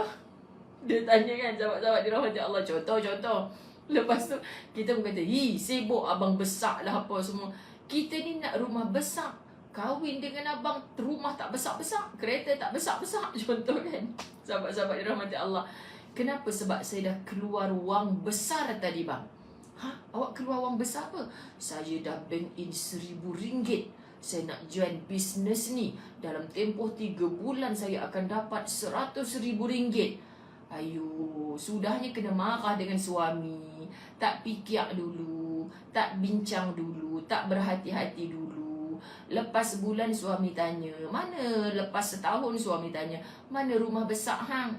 Dia tanya kan sahabat-sahabat dirahmati Allah. Contoh. Lepas tu kita pun kata, sibuk abang besar lah apa semua. Kita ni nak rumah besar, kahwin dengan abang, rumah tak besar-besar, kereta tak besar-besar. Contoh kan sahabat-sahabat dirahmati Allah. Kenapa? Sebab saya dah keluar wang besar tadi bang. Awak keluar wang besar apa? Saya dah bank in RM1,000. Saya nak join bisnes ni. Dalam tempoh 3 bulan saya akan dapat RM100,000. Ayo, sudahnya kena marah dengan suami. Tak fikir dulu, tak bincang dulu, tak berhati-hati dulu. Lepas sebulan suami tanya, mana? Lepas setahun suami tanya, mana rumah besar hang?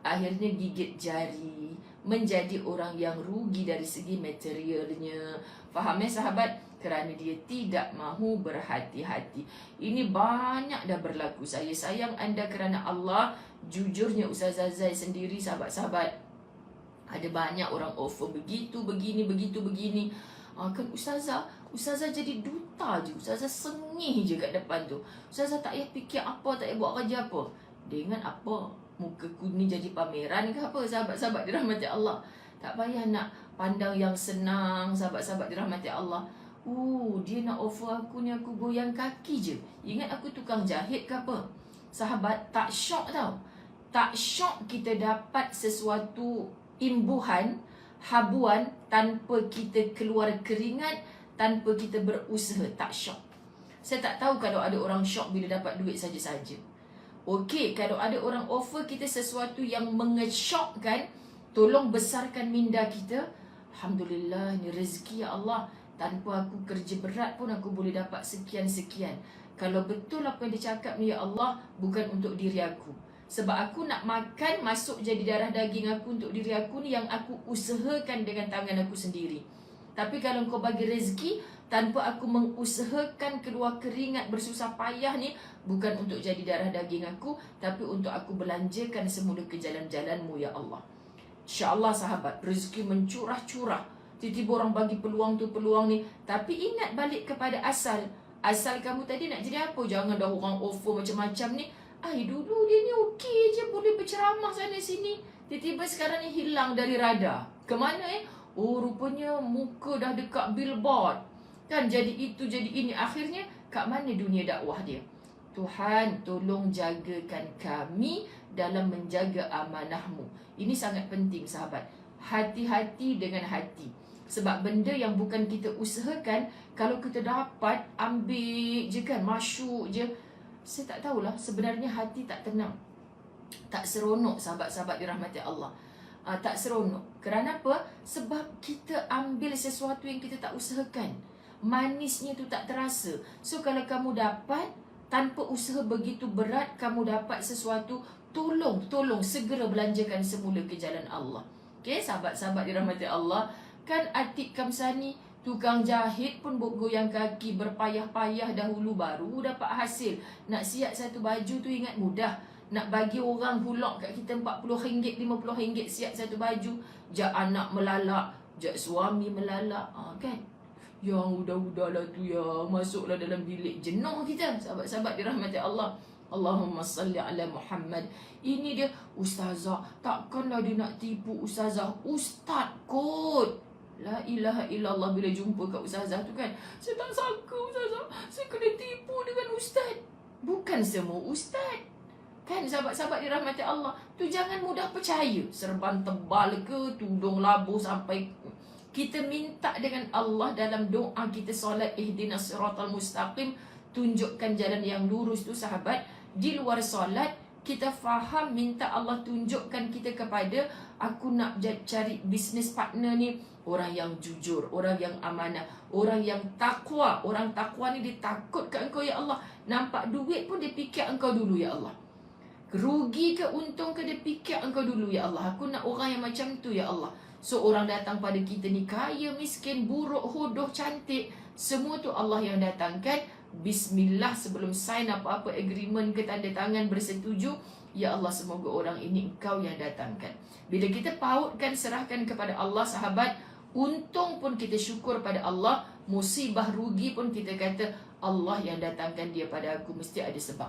Akhirnya gigit jari, menjadi orang yang rugi dari segi materialnya. Faham ya sahabat? Kerana dia tidak mahu berhati-hati. Ini banyak dah berlaku. Saya sayang anda kerana Allah. Jujurnya Ustazah Zai sendiri sahabat-sahabat, ada banyak orang offer begitu, begini. Kan Ustazah jadi duta je. Ustazah sengih je kat depan tu. Ustazah tak payah fikir apa, tak payah buat kerja apa. Dengan apa? Muka ku ni jadi pameran ke apa? Sahabat-sahabat dirahmati Allah. Tak payah nak pandang yang senang. Sahabat-sahabat dirahmati Allah. Dia nak offer aku ni, aku goyang kaki je. Ingat aku tukang jahit ke apa? Sahabat, tak syok tau. Tak syok kita dapat sesuatu imbuhan, habuan, tanpa kita keluar keringat, tanpa kita berusaha. Tak syok. Saya tak tahu kalau ada orang syok bila dapat duit saja-saja. Okey, kalau ada orang offer kita sesuatu yang mengesyokkan, tolong besarkan minda kita. Alhamdulillah, ini rezeki ya Allah. Tanpa aku kerja berat pun aku boleh dapat sekian-sekian. Kalau betul apa yang dia cakap ni ya Allah, bukan untuk diri aku. Sebab aku nak makan masuk jadi darah daging aku untuk diri aku ni, yang aku usahakan dengan tangan aku sendiri. Tapi kalau kau bagi rezeki tanpa aku mengusahakan keluar keringat bersusah payah ni, bukan untuk jadi darah daging aku, tapi untuk aku belanjakan semula ke jalan-jalanmu ya Allah. InsyaAllah sahabat, rezeki mencurah-curah. Tiba-tiba orang bagi peluang tu peluang ni. Tapi ingat balik kepada asal. Asal kamu tadi nak jadi apa? Jangan dah orang offer macam-macam ni. Dulu dia ni okey je, boleh berceramah sana sini. Tiba-tiba sekarang ni hilang dari radar. Kemana Oh, rupanya muka dah dekat billboard. Kan jadi itu, jadi ini. Akhirnya, kat mana dunia dakwah dia? Tuhan, tolong jagakan kami dalam menjaga amanahmu. Ini sangat penting sahabat. Hati-hati dengan hati. Sebab benda yang bukan kita usahakan, kalau kita dapat, ambil je kan, masyuk je. Saya tak tahulah, sebenarnya hati tak tenang, tak seronok sahabat-sahabat dirahmati Allah. Tak seronok. Kerana apa? Sebab kita ambil sesuatu yang kita tak usahakan. Manisnya tu tak terasa. So kalau kamu dapat, tanpa usaha begitu berat, kamu dapat sesuatu, tolong segera belanjakan semula ke jalan Allah. Okay, sahabat-sahabat dirahmati Allah. Kan Atik Kamsani, tukang jahit pun goyang kaki, berpayah-payah dahulu baru dapat hasil. Nak siap satu baju tu ingat mudah. Nak bagi orang hulak kat kita RM40, RM50 siap satu baju. Jak anak melalak, jak suami melalak, kan? Yang udah-udahlah tu ya, masuklah dalam bilik, jenuh kita. Sahabat-sahabat dirahmati Allah. Allahumma salli ala Muhammad. Ini dia, ustazah, takkanlah dia nak tipu ustazah. Ustaz kot. La ilaha illallah, bila jumpa kat ustazah tu kan, saya tak sangka ustazah, saya kena tipu dengan ustaz. Bukan semua ustaz. Kan sahabat-sahabat dirahmati Allah, tu jangan mudah percaya. Serban tebal ke, tudung labuh sampai. Kita minta dengan Allah dalam doa kita solat, ihdinas siratal mustaqim, tunjukkan jalan yang lurus tu sahabat. Di luar solat, kita faham minta Allah tunjukkan kita kepada, aku nak cari bisnes partner ni, orang yang jujur, orang yang amanah, orang yang takwa. Orang takwa ni dia takut kat engkau ya Allah. Nampak duit pun dia fikir engkau dulu ya Allah. Rugi ke untung ke dia fikir engkau dulu ya Allah. Aku nak orang yang macam tu ya Allah. So orang datang pada kita ni kaya, miskin, buruk, hodoh, cantik, semua tu Allah yang datangkan. Bismillah, sebelum sign apa-apa agreement ke tanda tangan bersetuju, ya Allah semoga orang ini engkau yang datangkan. Bila kita pautkan, serahkan kepada Allah sahabat, untung pun kita syukur pada Allah, musibah rugi pun kita kata Allah yang datangkan dia pada aku, mesti ada sebab.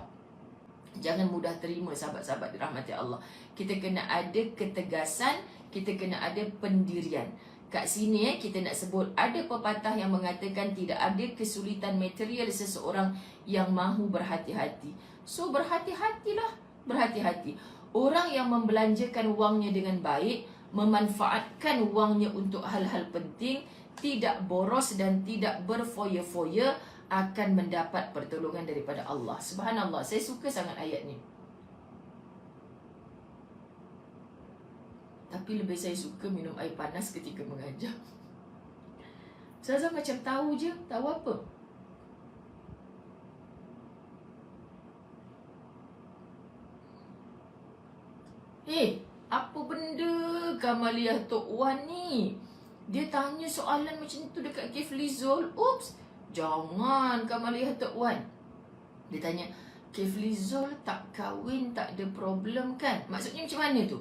Jangan mudah terima sahabat-sahabat dirahmati Allah. Kita kena ada ketegasan, kita kena ada pendirian. Kat sini kita nak sebut, ada pepatah yang mengatakan tidak ada kesulitan material seseorang yang mahu berhati-hati. So berhati-hatilah, berhati-hati. Orang yang membelanjakan wangnya dengan baik, memanfaatkan wangnya untuk hal-hal penting, tidak boros dan tidak berfoya-foya, akan mendapat pertolongan daripada Allah. Subhanallah, saya suka sangat ayat ni. Tapi lebih saya suka minum air panas ketika mengajar. Ustazah macam tahu je, tahu apa? Apa benda Kamaliah Tok Wan ni? Dia tanya soalan macam tu dekat Kiflizul. Oops, jangan Kamaliah Tok Wan. Dia tanya, Kiflizul tak kahwin, tak ada problem kan? Maksudnya macam mana tu?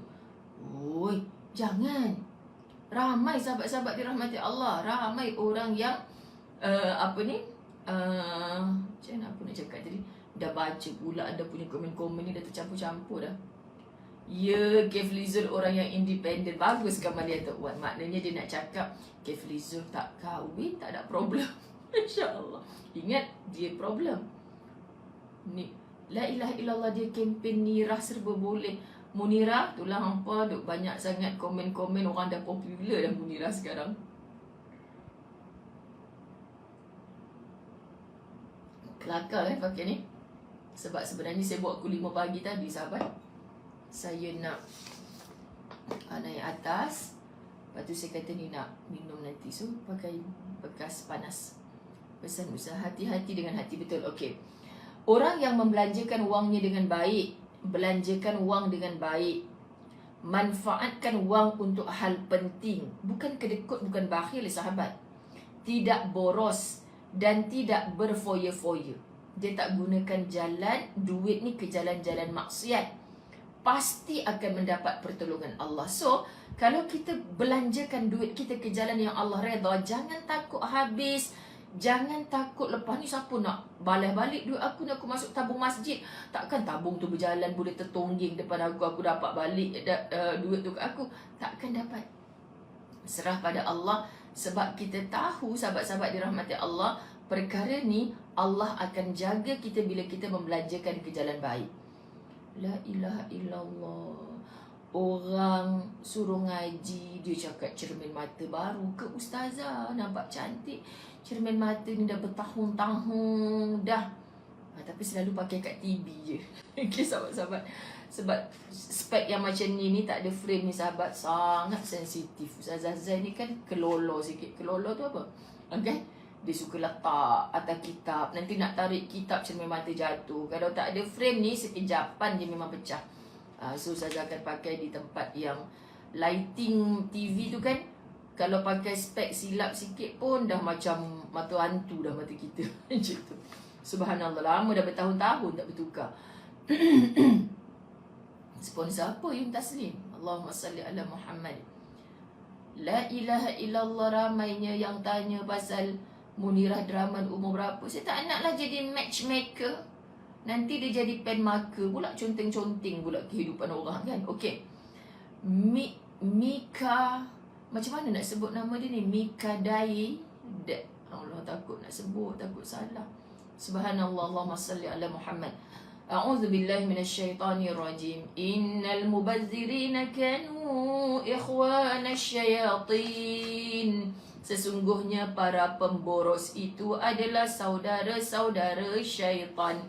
Oi, jangan. Ramai sahabat-sahabat dirahmati Allah, ramai orang yang macam mana aku nak cakap tadi, dah baca pula, dah punya komen-komen ni dah tercampur-campur dah. Ya, Kiflizul orang yang independen. Bagus Kamaliah Tok Wan. Maknanya dia nak cakap Kiflizul tak kahwin, tak ada problem. InsyaAllah. Ingat, dia problem ni. La ilaha illallah, dia kempen Nirah serba boleh. Munirah, itulah hampa duk banyak sangat komen-komen, orang dah popular dah Munirah sekarang. Kelakar pakai ni. Sebab sebenarnya saya buat pukul 5 pagi tadi sahabat. Saya nak naik atas, lepas tu saya kata ni nak minum nanti, so pakai bekas panas. Pesan usaha, hati-hati dengan hati, betul. Okey, Orang yang membelanjakan wangnya dengan baik, belanjakan wang dengan baik, manfaatkan wang untuk hal penting, bukan kedekut, bukan bakhil sahabat, tidak boros dan tidak berfoya-foya. Dia tak gunakan duit ni ke jalan-jalan maksiat, pasti akan mendapat pertolongan Allah. So, kalau kita belanjakan duit kita ke jalan yang Allah redha, jangan takut habis. Jangan takut lepas ni siapa nak balas balik duit aku, nak aku masuk tabung masjid. Takkan tabung tu berjalan boleh tertongging depan aku dapat balik duit tu ke aku. Takkan dapat. Serah pada Allah. Sebab kita tahu, sahabat-sahabat dirahmati Allah, perkara ni Allah akan jaga kita bila kita membelanjakan ke jalan baik. La ilaha illallah. Orang suruh ngaji, dia cakap cermin mata baru ke ustazah, nampak cantik. Cermin mata ni dah bertahun-tahun dah. Tapi selalu pakai kat TV je. Okay sahabat-sahabat. Sebab spek yang macam ni tak ada frame ni sahabat, sangat sensitif. Ustazah Zain ni kan kelolo sikit. Kelolo tu apa? Okay? Dia suka letak atas kitab. Nanti nak tarik kitab cermin mata jatuh. Kalau tak ada frame ni, sekejapan dia memang pecah. So Ustazah akan pakai di tempat yang lighting TV tu kan. Kalau pakai spek silap sikit pun dah macam mata hantu dah mata kita. Macam tu. Subhanallah, lama dah bertahun-tahun tak bertukar. Sponsor apa Yun Taslim? Allahumma salli ala Muhammad. La ilaha illallah. Ramainya yang tanya pasal Munirah Draman umur berapa. Saya tak naklah jadi matchmaker. Nanti dia jadi pen marker pula, conteng-conteng pula kehidupan orang kan. Okey. Mika, macam mana nak sebut nama dia ni? Mika Dai. Allah, takut nak sebut, takut salah. Subhanallah, Allahumma salli ala Muhammad. A'udzu billahi minasyaitonir rajim. Innal mubazzirina kanu ikhwanasy syayatin. Sesungguhnya para pemboros itu adalah saudara-saudara syaitan.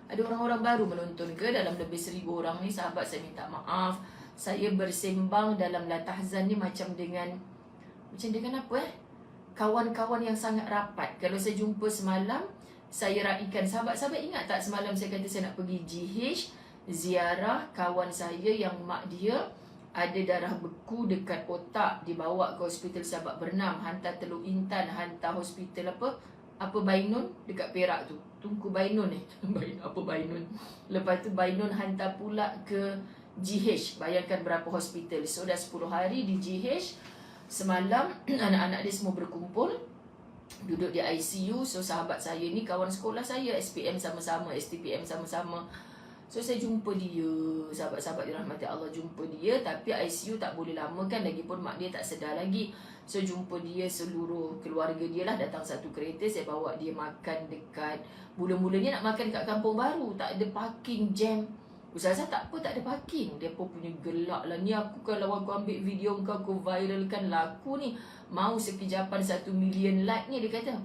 Ada orang-orang baru menonton ke dalam lebih 1000 orang ni? Sahabat, saya minta maaf. Saya bersembang dalam La Tahzan ni macam dengan apa kawan-kawan yang sangat rapat. Kalau saya jumpa semalam, saya raikan. Sahabat-sahabat ingat tak semalam saya kata saya nak pergi GH ziarah kawan saya yang mak dia ada darah beku dekat otak, dibawa ke hospital Sabak Bernam, hantar Teluk Intan, hantar hospital apa Bainun dekat Perak tu. Tunku Bainun apa Bainun. Lepas tu Bainun hantar pula ke GH. Bayangkan berapa hospital. So dah 10 hari di GH. Semalam anak-anak dia semua berkumpul, duduk di ICU. So sahabat saya ni kawan sekolah saya, SPM sama-sama, STPM sama-sama. So saya jumpa dia, sahabat-sahabat dirahmati Allah, jumpa dia. Tapi ICU tak boleh lama kan, lagipun mak dia tak sedar lagi. So jumpa dia, seluruh keluarga dia lah datang satu kereta. Saya bawa dia makan dekat, mula-mulanya nak makan kat Kampung Baru, tak ada parking, jam. Ustazah tak apa, tak ada parking. Dia pun punya gelak lah. Ni aku kalau aku ambil video kau, aku viralkan laku ni, mau sekejapan 1 million like ni, dia kata.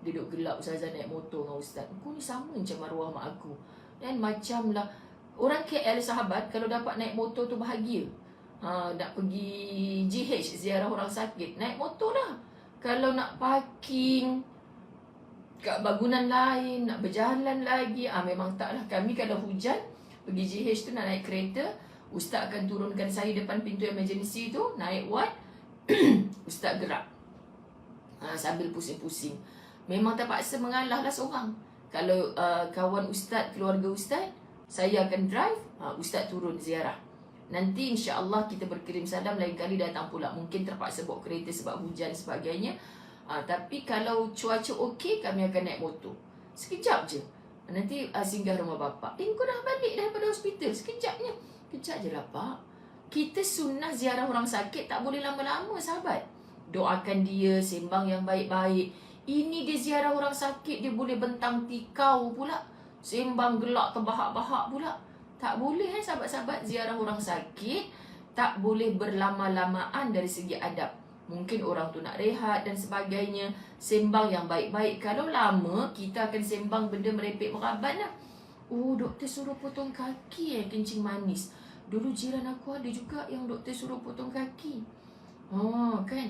Dia duduk gelak Ustazah naik motor dengan Ustaz. Aku ni sama macam maruah mak aku. Dan macam lah orang KL sahabat, kalau dapat naik motor tu bahagia. Nak pergi GH ziarah orang sakit, naik motor lah. Kalau nak parking kat bangunan lain, nak berjalan lagi, memang taklah. Kami kalau hujan pergi GH tu nak naik kereta, Ustaz akan turunkan saya depan pintu emergency tu, naik ward. Ustaz gerak sambil pusing-pusing. Memang terpaksa mengalah lah seorang. Kalau kawan Ustaz, keluarga Ustaz, saya akan drive, Ustaz turun ziarah. Nanti insya-Allah kita berkirim salam, lain kali datang pula. Mungkin terpaksa bawa kereta sebab hujan sebagainya. Tapi kalau cuaca okey, kami akan naik motor. Sekejap je. Nanti singgah rumah bapa. Kau dah balik daripada hospital. Sekejapnya. Kejap je lah Pak. Kita sunnah ziarah orang sakit tak boleh lama-lama sahabat. Doakan dia, sembang yang baik-baik. Ini dia ziarah orang sakit, dia boleh bentang tikau pula. Sembang gelak terbahak-bahak pula. Tak boleh sahabat-sahabat, ziarah orang sakit tak boleh berlama-lamaan dari segi adab. Mungkin orang tu nak rehat dan sebagainya. Sembang yang baik-baik. Kalau lama, kita akan sembang benda merepek meraban lah. Doktor suruh potong kaki kencing manis. Dulu jiran aku ada juga yang doktor suruh potong kaki. Kan?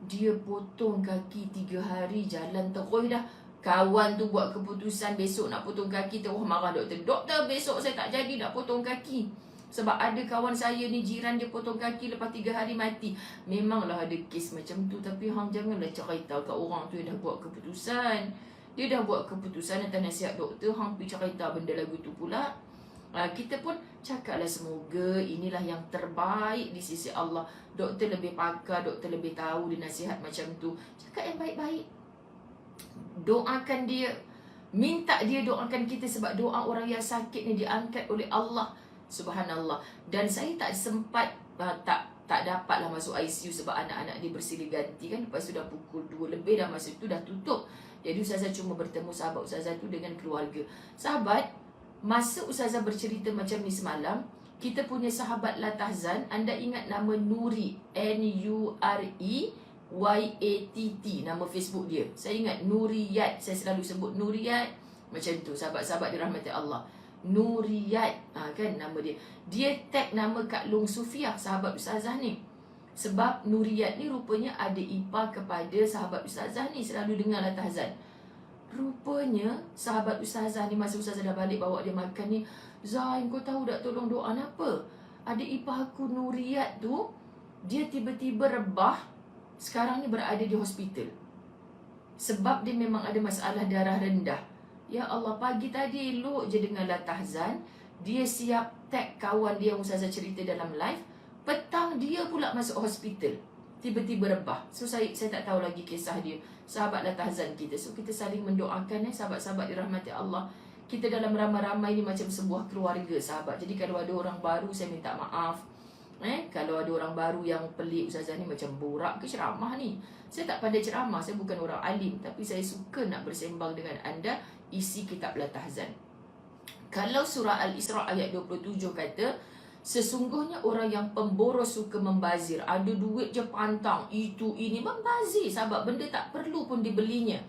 Dia potong kaki 3 hari, jalan terus dah. Kawan tu buat keputusan besok nak potong kaki, terus marah doktor. Doktor, besok saya tak jadi nak potong kaki. Sebab ada kawan saya ni, jiran dia potong kaki, lepas 3 hari mati. Memanglah ada kes macam tu. Tapi hang janganlah cerita kat orang tu yang dah buat keputusan. Dia dah buat keputusan atas nasihat doktor, hang pergi cerita benda lagu tu pula. Kita pun cakaplah semoga inilah yang terbaik di sisi Allah. Doktor lebih pakar, doktor lebih tahu dia nasihat macam tu. Cakap yang baik-baik. Doakan dia. Minta dia doakan kita, sebab doa orang yang sakit ni diangkat oleh Allah. Subhanallah. Dan saya tak sempat, tak dapatlah masuk ICU sebab anak-anak dia bersilih ganti kan. Lepas tu dah pukul 2 lebih dah, masa tu dah tutup. Jadi Ustazah cuma bertemu sahabat Ustazah tu dengan keluarga. Sahabat, masa Ustazah bercerita macam ni semalam, kita punya sahabat Latahzan, anda ingat nama Nuri, Nuriyat, nama Facebook dia. Saya ingat Nuriyat, saya selalu sebut Nuriyat. Macam tu, sahabat-sahabat dirahmati Allah. Nuriyat, kan nama dia. Dia tag nama Kak Long Sufiah, sahabat Ustazah ni. Sebab Nuriyat ni rupanya ada ipar kepada sahabat Ustazah ni, selalu dengar Latahzan. Rupanya sahabat Ustazah ni, masa Ustazah dah balik bawa dia makan ni, Zain, kau tahu tak tolong doa apa? Ada ipar aku Nuriyat tu, dia tiba-tiba rebah, sekarang ni berada di hospital. Sebab dia memang ada masalah darah rendah. Ya Allah, pagi tadi elok je dengan Latahzan, dia siap tag kawan dia yang Ustazah cerita dalam live. Petang dia pula masuk hospital, tiba-tiba rebah. So saya tak tahu lagi kisah dia. Sahabat Latahzan kita. So kita saling mendoakan sahabat-sahabat dirahmati Allah. Kita dalam ramai-ramai ni macam sebuah keluarga, sahabat. Jadi kalau ada orang baru, saya minta maaf. Kalau ada orang baru yang pelik, Ustazah ni macam borak ke ceramah ni. Saya tak pandai ceramah, saya bukan orang alim, tapi saya suka nak bersembang dengan anda isi kitab Latahzan. Kalau surah Al-Isra ayat 27 kata, sesungguhnya orang yang pemboros suka membazir, ada duit je pantang, itu ini, membazir, sahabat, benda tak perlu pun dibelinya.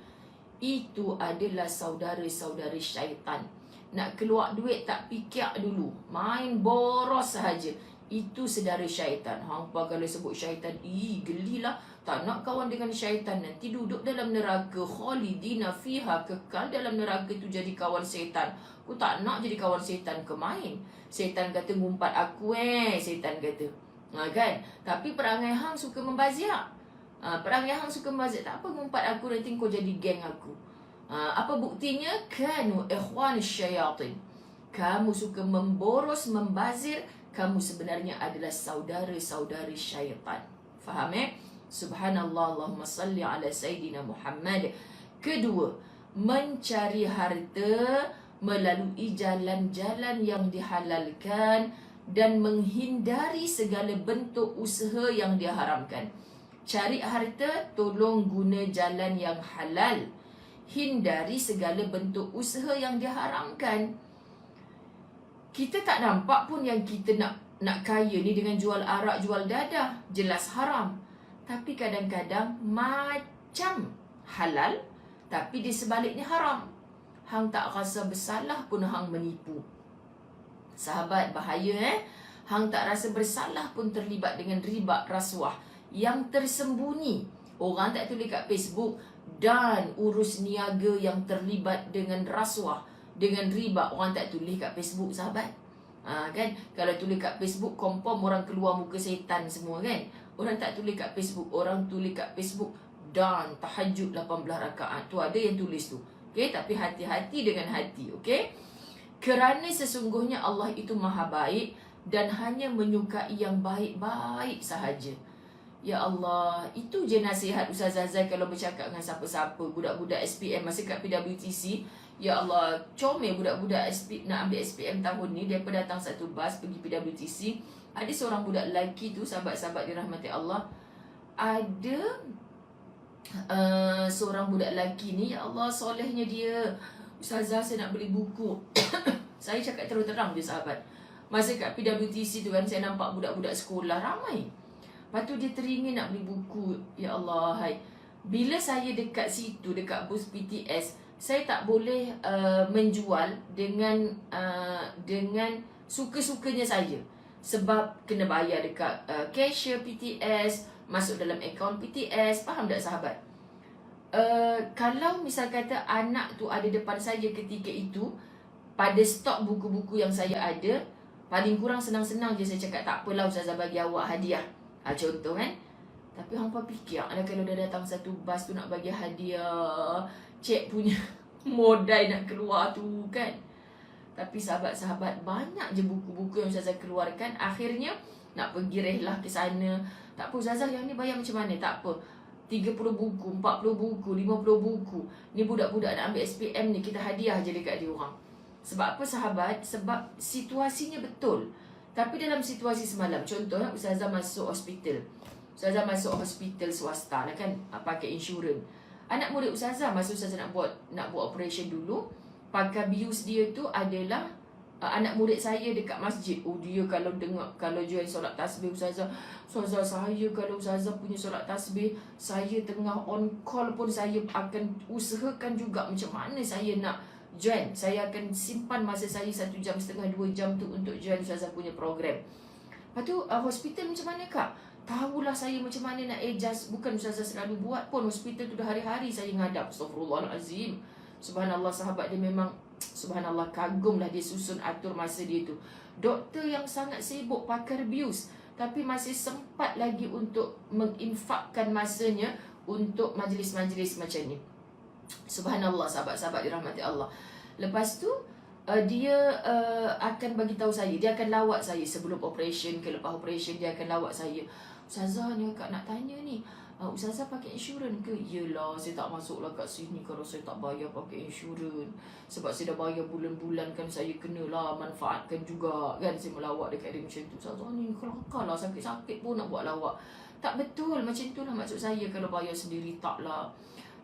Itu adalah saudara-saudari syaitan. Nak keluar duit tak fikir dulu, main boros sahaja. Itu saudara syaitan. Hampa kalau sebut syaitan, gelilah. Tak nak kawan dengan syaitan, nanti duduk dalam neraka, khalidina fiha, kekal dalam neraka tu jadi kawan syaitan. Aku tak nak jadi kawan syaitan ke main. Syaitan kata ngumpat aku syaitan kata. Kan? Tapi perangai hang suka membazir. Perangai hang suka membazir. Tak apa ngumpat aku, nanti kau jadi geng aku. Apa buktinya? Kanu ikhwan syayatin. Kamu suka memboros, membazir, kamu sebenarnya adalah saudara-saudari syaitan. Faham Subhanallah, Allahumma salli ala Sayyidina Muhammad. Kedua, mencari harta melalui jalan-jalan yang dihalalkan dan menghindari segala bentuk usaha yang diharamkan. Cari harta, tolong guna jalan yang halal. Hindari segala bentuk usaha yang diharamkan. Kita tak nampak pun yang kita nak kaya ni dengan jual arak, jual dadah. Jelas haram. Tapi kadang-kadang macam halal, tapi di sebaliknya haram. Hang tak rasa bersalah pun hang menipu. Sahabat, bahaya Hang tak rasa bersalah pun terlibat dengan riba, rasuah. Yang tersembunyi, orang tak tulis kat Facebook, dan urus niaga yang terlibat dengan rasuah, dengan riba, orang tak tulis kat Facebook, sahabat. Kan? Kalau tulis kat Facebook, confirm orang keluar muka setan semua kan. Orang tak tulis kat Facebook, orang tulis kat Facebook dan tahajud 18 rakaat. Tu ada yang tulis tu. Okey, tapi hati-hati dengan hati, okey? Kerana sesungguhnya Allah itu maha baik dan hanya menyukai yang baik-baik sahaja. Ya Allah, itu je nasihat Ustazah Zai kalau bercakap dengan siapa-siapa, budak-budak SPM masa kat PWTC. Ya Allah, comel budak-budak nak ambil SPM tahun ni, dia datang satu bas pergi PWTC. Ada seorang budak lelaki tu, sahabat-sahabat dirahmati Allah, ada seorang budak lelaki ni, ya Allah, solehnya dia. Ustazah, saya nak beli buku. Saya cakap terus terang je, sahabat. Masa kat PWTC tu kan, saya nampak budak-budak sekolah ramai. Lepas tu dia teringin nak beli buku. Ya Allah, hai. Bila saya dekat situ, dekat bus PTS, saya tak boleh menjual dengan suka-sukanya saya. Sebab kena bayar dekat cashier PTS, masuk dalam akaun PTS. Faham tak, sahabat? kalau misal kata anak tu ada depan saya ketika itu, pada stok buku-buku yang saya ada, paling kurang senang-senang je saya cakap, tak apalah Ustazah bagi awak hadiah. Contoh kan. Tapi hampa fikir, ada kalau dah datang satu bas tu nak bagi hadiah, cik punya modal nak keluar tu kan. Tapi sahabat-sahabat, banyak je buku-buku yang Ustazah keluarkan. Akhirnya nak pergi rehlah ke sana. Tak apa Ustazah, yang ni bayar macam mana? Tak apa, 30 buku, 40 buku, 50 buku. Ni budak-budak nak ambil SPM ni, kita hadiah je dekat dia orang. Sebab apa sahabat? Sebab situasinya betul. Tapi dalam situasi semalam, contohnya Ustazah masuk hospital. Ustazah masuk hospital swasta lah kan, pakai insurans. Anak murid Ustazah, masa Ustazah nak buat operation dulu, pakai bius dia tu adalah anak murid saya dekat masjid. Dia kalau dengar, kalau join solat tasbih Ustazah, saya kalau Ustazah punya solat tasbih, saya tengah on call pun saya akan usahakan juga macam mana saya nak join. Saya akan simpan masa saya 1 jam setengah 2 jam tu untuk join Ustazah punya program. Lepas tu hospital macam mana kak? Tahulah saya macam mana nak adjust. Bukan Ustazah selalu buat pun, hospital tu dah hari-hari saya ngadap. Astaghfirullahalazim. Subhanallah sahabat, dia memang subhanallah, kagumlah dia susun atur masa dia tu. Doktor yang sangat sibuk, pakar bius, tapi masih sempat lagi untuk menginfakkan masanya untuk majlis-majlis macam ni. Subhanallah sahabat-sahabat dirahmati Allah. Lepas tu dia akan bagi tahu saya, dia akan lawat saya sebelum operation ke lepas operation, dia akan lawat saya. Ustazah ni akak nak tanya ni, Ustazah pakai insurans ke? Yelah, saya tak masuklah kat sini kalau saya tak bayar pakai insurans. Sebab saya dah bayar bulan-bulan kan, saya kenalah manfaatkan juga kan. Saya melawak dekat dia macam tu. Ustazah ni kelakar lah, sakit-sakit pun nak buat lawak. Tak betul, macam tu lah maksud saya. Kalau bayar sendiri tak lah.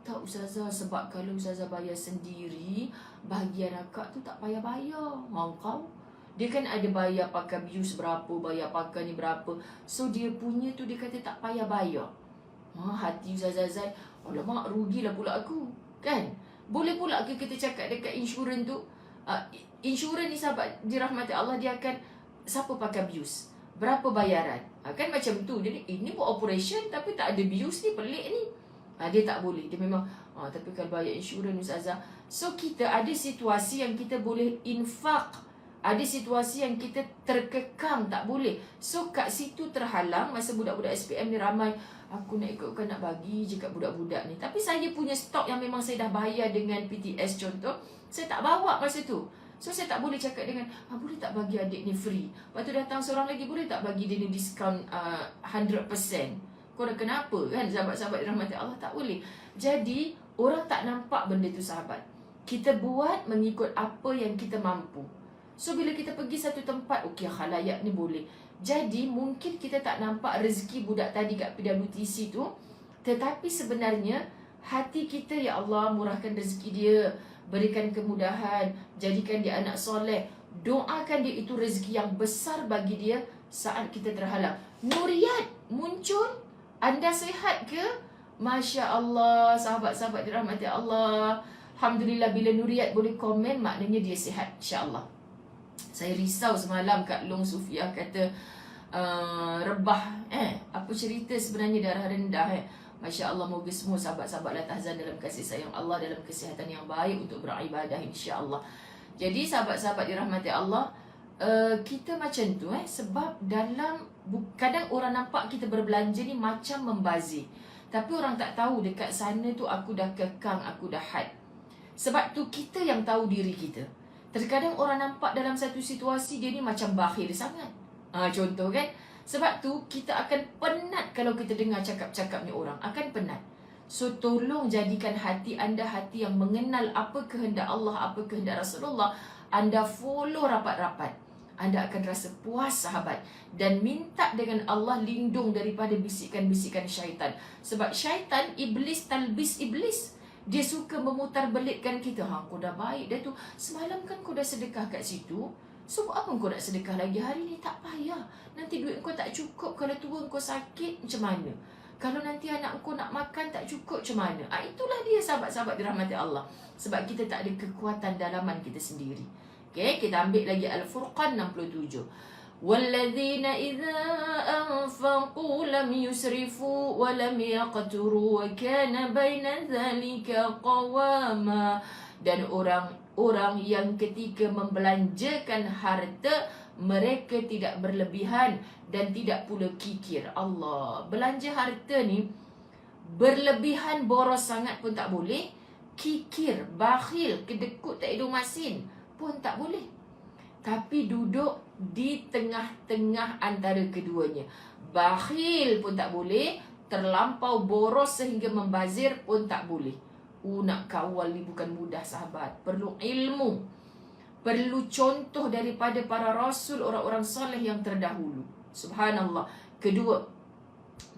Tak Ustazah, sebab kalau Ustazah bayar sendiri, bahagian akak tu tak payah bayar. Mau kau? Dia kan ada bayar pakai bius berapa, bayar pakai ni berapa. So dia punya tu dia kata tak payah bayar. Hati Ustazah Zai, alamak rugilah pula aku kan. Boleh pula ke kita cakap dekat insurans tu, insurans ni sahabat dirahmati Allah, dia akan siapa pakai bius, berapa bayaran, kan macam tu. Jadi ini buat operation tapi tak ada bius ni, pelik ni. Dia tak boleh, dia memang tapi kalau bayar insurans Ustazah. So kita ada situasi yang kita boleh infak, ada situasi yang kita terkekang tak boleh. So kat situ terhalang. Masa budak-budak SPM ni ramai, aku nak ikutkan, nak bagi je kat budak-budak ni. Tapi saya punya stok yang memang saya dah bayar dengan PTS contoh, saya tak bawa masa tu. So saya tak boleh cakap dengan, boleh tak bagi adik ni free. Lepas tu datang seorang lagi, boleh tak bagi dia ni diskaun 100%. Kau dah kenapa kan sahabat-sahabat dirahmati Allah? Tak boleh. Jadi orang tak nampak benda tu sahabat. Kita buat mengikut apa yang kita mampu. So bila kita pergi satu tempat, okey khalayak ni boleh. Jadi mungkin kita tak nampak rezeki budak tadi kat PWTC tu, tetapi sebenarnya hati kita, ya Allah murahkan rezeki dia, berikan kemudahan, jadikan dia anak soleh. Doakan dia, itu rezeki yang besar bagi dia saat kita terhalang. Nuriyat muncul, anda sihat ke? Masya Allah sahabat-sahabat dirahmati Allah. Alhamdulillah, bila Nuriyat boleh komen, maknanya dia sihat insya-Allah. Saya risau semalam Kak Long Sufia kata rebah apa cerita sebenarnya darah rendah Masya Allah, moga semua sahabat-sahabat La Tahzan dalam kasih sayang Allah, dalam kesihatan yang baik untuk beribadah insya Allah. Jadi sahabat-sahabat dirahmati Allah, kita macam tu sebab dalam kadang orang nampak kita berbelanja ni macam membazir, tapi orang tak tahu dekat sana tu aku dah kekang, aku dah had. Sebab tu kita yang tahu diri kita. Terkadang orang nampak dalam satu situasi dia ni macam bakhil sangat. Contoh kan. Sebab tu kita akan penat kalau kita dengar cakap-cakap ni orang. Akan penat. So tolong jadikan hati anda hati yang mengenal apa kehendak Allah, apa kehendak Rasulullah. Anda follow rapat-rapat. Anda akan rasa puas sahabat. Dan minta dengan Allah lindung daripada bisikan-bisikan syaitan. Sebab syaitan, iblis, talbis iblis. Dia suka memutar belitkan kita. Kau dah baik dah tu. Semalam kan kau dah sedekah kat situ. So apa kau nak sedekah lagi hari ni? Tak payah. Nanti duit kau tak cukup. Kalau tua kau sakit macam mana? Kalau nanti anak kau nak makan tak cukup macam mana? Itulah dia sahabat-sahabat dirahmati Allah. Sebab kita tak ada kekuatan dalaman kita sendiri. Okay, kita ambil lagi Al-Furqan 67. والذين إذا أنفقوا لم يسرفوا ولم يقتروا وكان بين ذلك قواما. Dan orang-orang yang ketika membelanjakan harta, mereka tidak berlebihan dan tidak pula kikir. Allah, belanja harta ni berlebihan, boros sangat pun tak boleh. Kikir, bakhil, kedekut tak hidung masin pun tak boleh. Tapi duduk di tengah-tengah antara keduanya. Bakhil pun tak boleh, terlampau boros sehingga membazir pun tak boleh. Nak kawal ni bukan mudah sahabat. Perlu ilmu, perlu contoh daripada para rasul, orang-orang soleh yang terdahulu. Subhanallah. Kedua,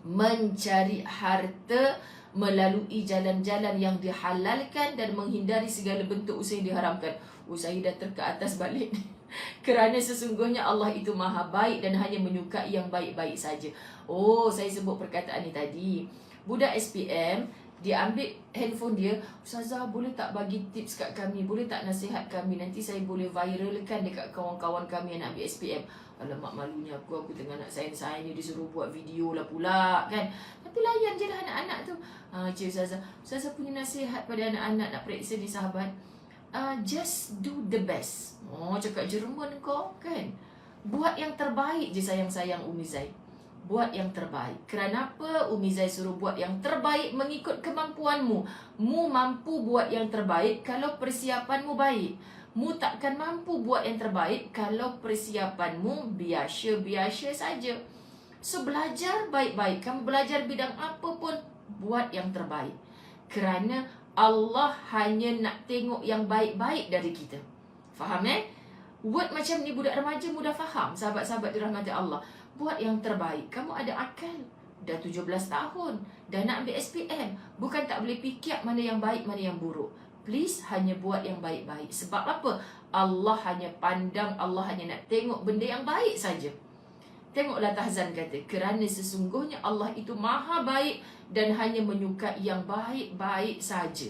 mencari harta melalui jalan-jalan yang dihalalkan dan menghindari segala bentuk usaha yang diharamkan. Saya dah ke atas balik. Kerana sesungguhnya Allah itu maha baik dan hanya menyukai yang baik-baik saja. Saya sebut perkataan ni tadi. Budak SPM, dia ambil handphone dia, Ustazah boleh tak bagi tips kat kami, boleh tak nasihat kami, nanti saya boleh viralkan dekat kawan-kawan kami yang nak ambil SPM. Alamak, malunya aku tengah nak sains-sains ni disuruh buat video lah pula kan. Tapi layan je lah anak-anak tu. Cik Ustazah punya nasihat pada anak-anak nak periksa ni sahabat. Just do the best. Cakap Jerman kau kan. Buat yang terbaik je sayang-sayang Umi Zai. Buat yang terbaik. Kerana apa Umi Zai suruh buat yang terbaik? Mengikut kemampuanmu. Mu mampu buat yang terbaik kalau persiapanmu baik. Mu takkan mampu buat yang terbaik kalau persiapanmu biasa-biasa saja. So belajar baik-baik. Kamu belajar bidang apa pun, buat yang terbaik. Kerana Allah hanya nak tengok yang baik-baik dari kita. Faham Word macam ni budak remaja mudah faham. Sahabat-sahabat dirahmati Allah. Buat yang terbaik. Kamu ada akal. Dah 17 tahun. Dah nak ambil SPM. Bukan tak boleh fikir mana yang baik, mana yang buruk. Please hanya buat yang baik-baik. Sebab apa? Allah hanya pandang, Allah hanya nak tengok benda yang baik saja. Tengoklah Tahzan kata, kerana sesungguhnya Allah itu maha baik dan hanya menyukai yang baik-baik saja.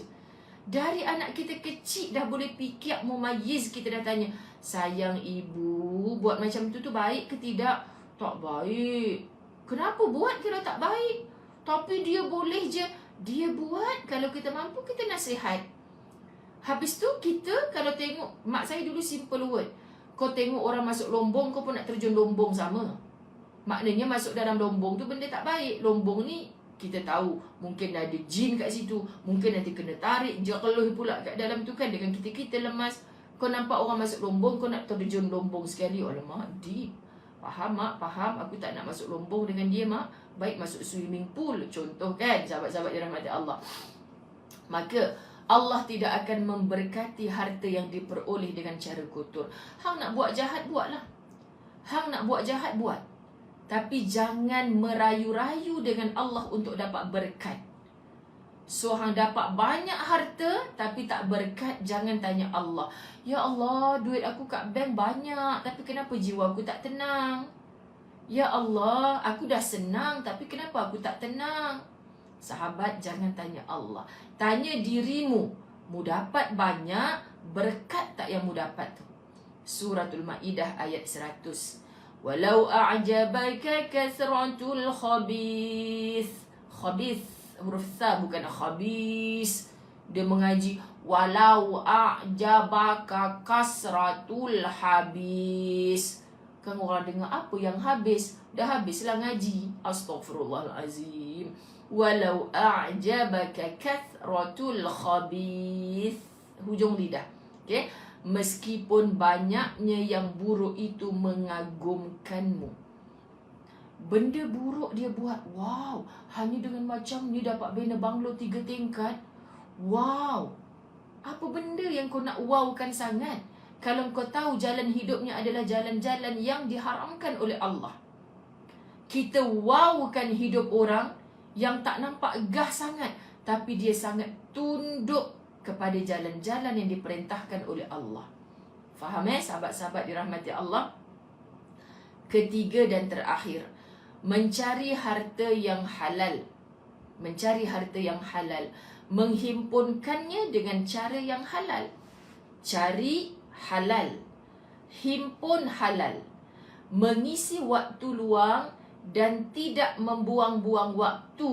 Dari anak kita kecil dah boleh fikir mumayyiz, kita dah tanya, sayang ibu, buat macam tu baik ke tidak? Tak baik. Kenapa buat kalau tak baik? Tapi dia boleh je. Dia buat, kalau kita mampu kita nasihat. Habis tu kita kalau tengok, mak saya dulu simple word. Kau tengok orang masuk lombong, kau pun nak terjun lombong sama. Maknanya masuk dalam lombong tu benda tak baik. Lombong ni kita tahu mungkin ada jin kat situ, mungkin nanti kena tarik, jeluh pula kat dalam tu kan, dengan kita lemas. Kau nampak orang masuk lombong, kau nak terjun lombong sekali. Alamak, deep. Faham mak, faham. Aku tak nak masuk lombong dengan dia mak. Baik masuk swimming pool, contoh kan, sahabat-sahabat dirahmati Allah. Maka Allah tidak akan memberkati harta yang diperoleh dengan cara kotor. Hang nak buat jahat, buatlah. Hang nak buat jahat, buat. Tapi jangan merayu-rayu dengan Allah untuk dapat berkat. So, hang dapat banyak harta tapi tak berkat, jangan tanya Allah. Ya Allah, duit aku kat bank banyak, tapi kenapa jiwa aku tak tenang? Ya Allah, aku dah senang, tapi kenapa aku tak tenang? Sahabat, jangan tanya Allah. Tanya dirimu, mu dapat banyak, berkat tak yang mu dapat tu? Suratul Maidah ayat 100. Walau a'jabaka kasratul khabith. Khabith, huruf sa bukan khabis. Dia mengaji walau a'jabaka kasratul habis. Kan orang dengar apa yang habis? Dah habislah ngaji. Astaghfirullahalazim. Walau a'jabaka kathratul khabith. Hujung lidah. Okey. Meskipun banyaknya yang buruk itu mengagumkanmu. Benda buruk dia buat. Wow, hanya dengan macam ni dapat bina banglo 3 tingkat. Wow. Apa benda yang kau nak wowkan sangat? Kalau kau tahu jalan hidupnya adalah jalan-jalan yang diharamkan oleh Allah. Kita wowkan hidup orang yang tak nampak gah sangat, tapi dia sangat tunduk kepada jalan-jalan yang diperintahkan oleh Allah. Faham sahabat-sahabat dirahmati Allah? Ketiga dan terakhir, mencari harta yang halal. Mencari harta yang halal, menghimpunkannya dengan cara yang halal. Cari halal, himpun halal. mengisi waktu luang dan tidak membuang-buang waktu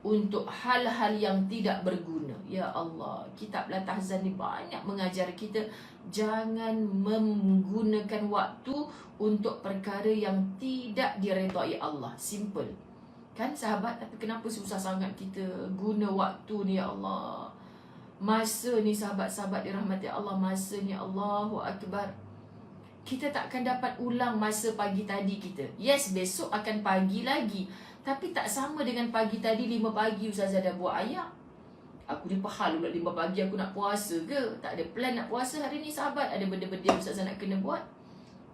untuk hal-hal yang tidak berguna. Ya Allah, kitab Al-Tahzan ni banyak mengajar kita jangan menggunakan waktu untuk perkara yang tidak diredai Allah. Simple. Kan sahabat, tapi kenapa susah sangat kita guna waktu ni ya Allah. Masa ni sahabat-sahabat dirahmati Allah, masa ni Allahu Akbar. Kita takkan dapat ulang masa pagi tadi kita. Yes, besok akan pagi lagi. Tapi tak sama dengan pagi tadi 5 pagi Ustazah dah buat ayak. Aku ni pahal pula 5 pagi aku nak puasa ke? Tak ada plan nak puasa hari ni sahabat. Ada benda-benda Ustazah nak kena buat.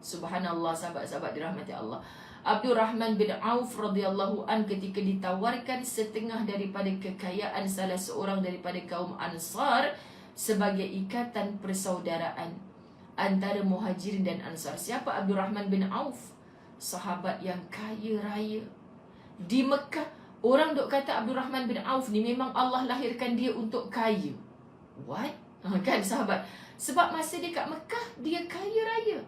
Subhanallah sahabat-sahabat dirahmati Allah. Abdul Rahman bin Auf radhiyallahu an ketika ditawarkan setengah daripada kekayaan salah seorang daripada kaum Ansar sebagai ikatan persaudaraan antara Muhajirin dan Ansar. Siapa Abdul Rahman bin Auf? Sahabat yang kaya raya. Di Mekah, orang duk kata Abdul Rahman bin Auf ni memang Allah lahirkan dia untuk kaya. What? Kan sahabat? Sebab masa dia kat Mekah, dia kaya raya.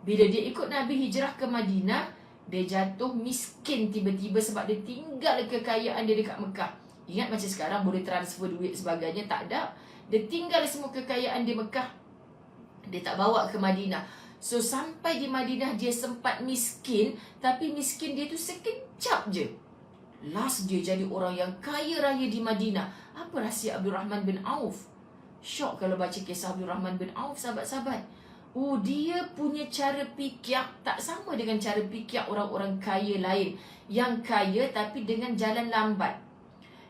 Bila dia ikut Nabi hijrah ke Madinah, dia jatuh miskin tiba-tiba sebab dia tinggal kekayaan dia dekat Mekah. Ingat macam sekarang boleh transfer duit sebagainya, tak ada. Dia tinggal semua kekayaan di Mekah. Dia tak bawa ke Madinah. So sampai di Madinah dia sempat miskin, tapi miskin dia tu sekejap je. Last dia jadi orang yang kaya raya di Madinah. Apa rahsia Abdul Rahman bin Auf? Syok kalau baca kisah Abdul Rahman bin Auf, sahabat-sahabat. Oh, dia punya cara fikir tak sama dengan cara fikir orang-orang kaya lain. Yang kaya tapi dengan jalan lambat.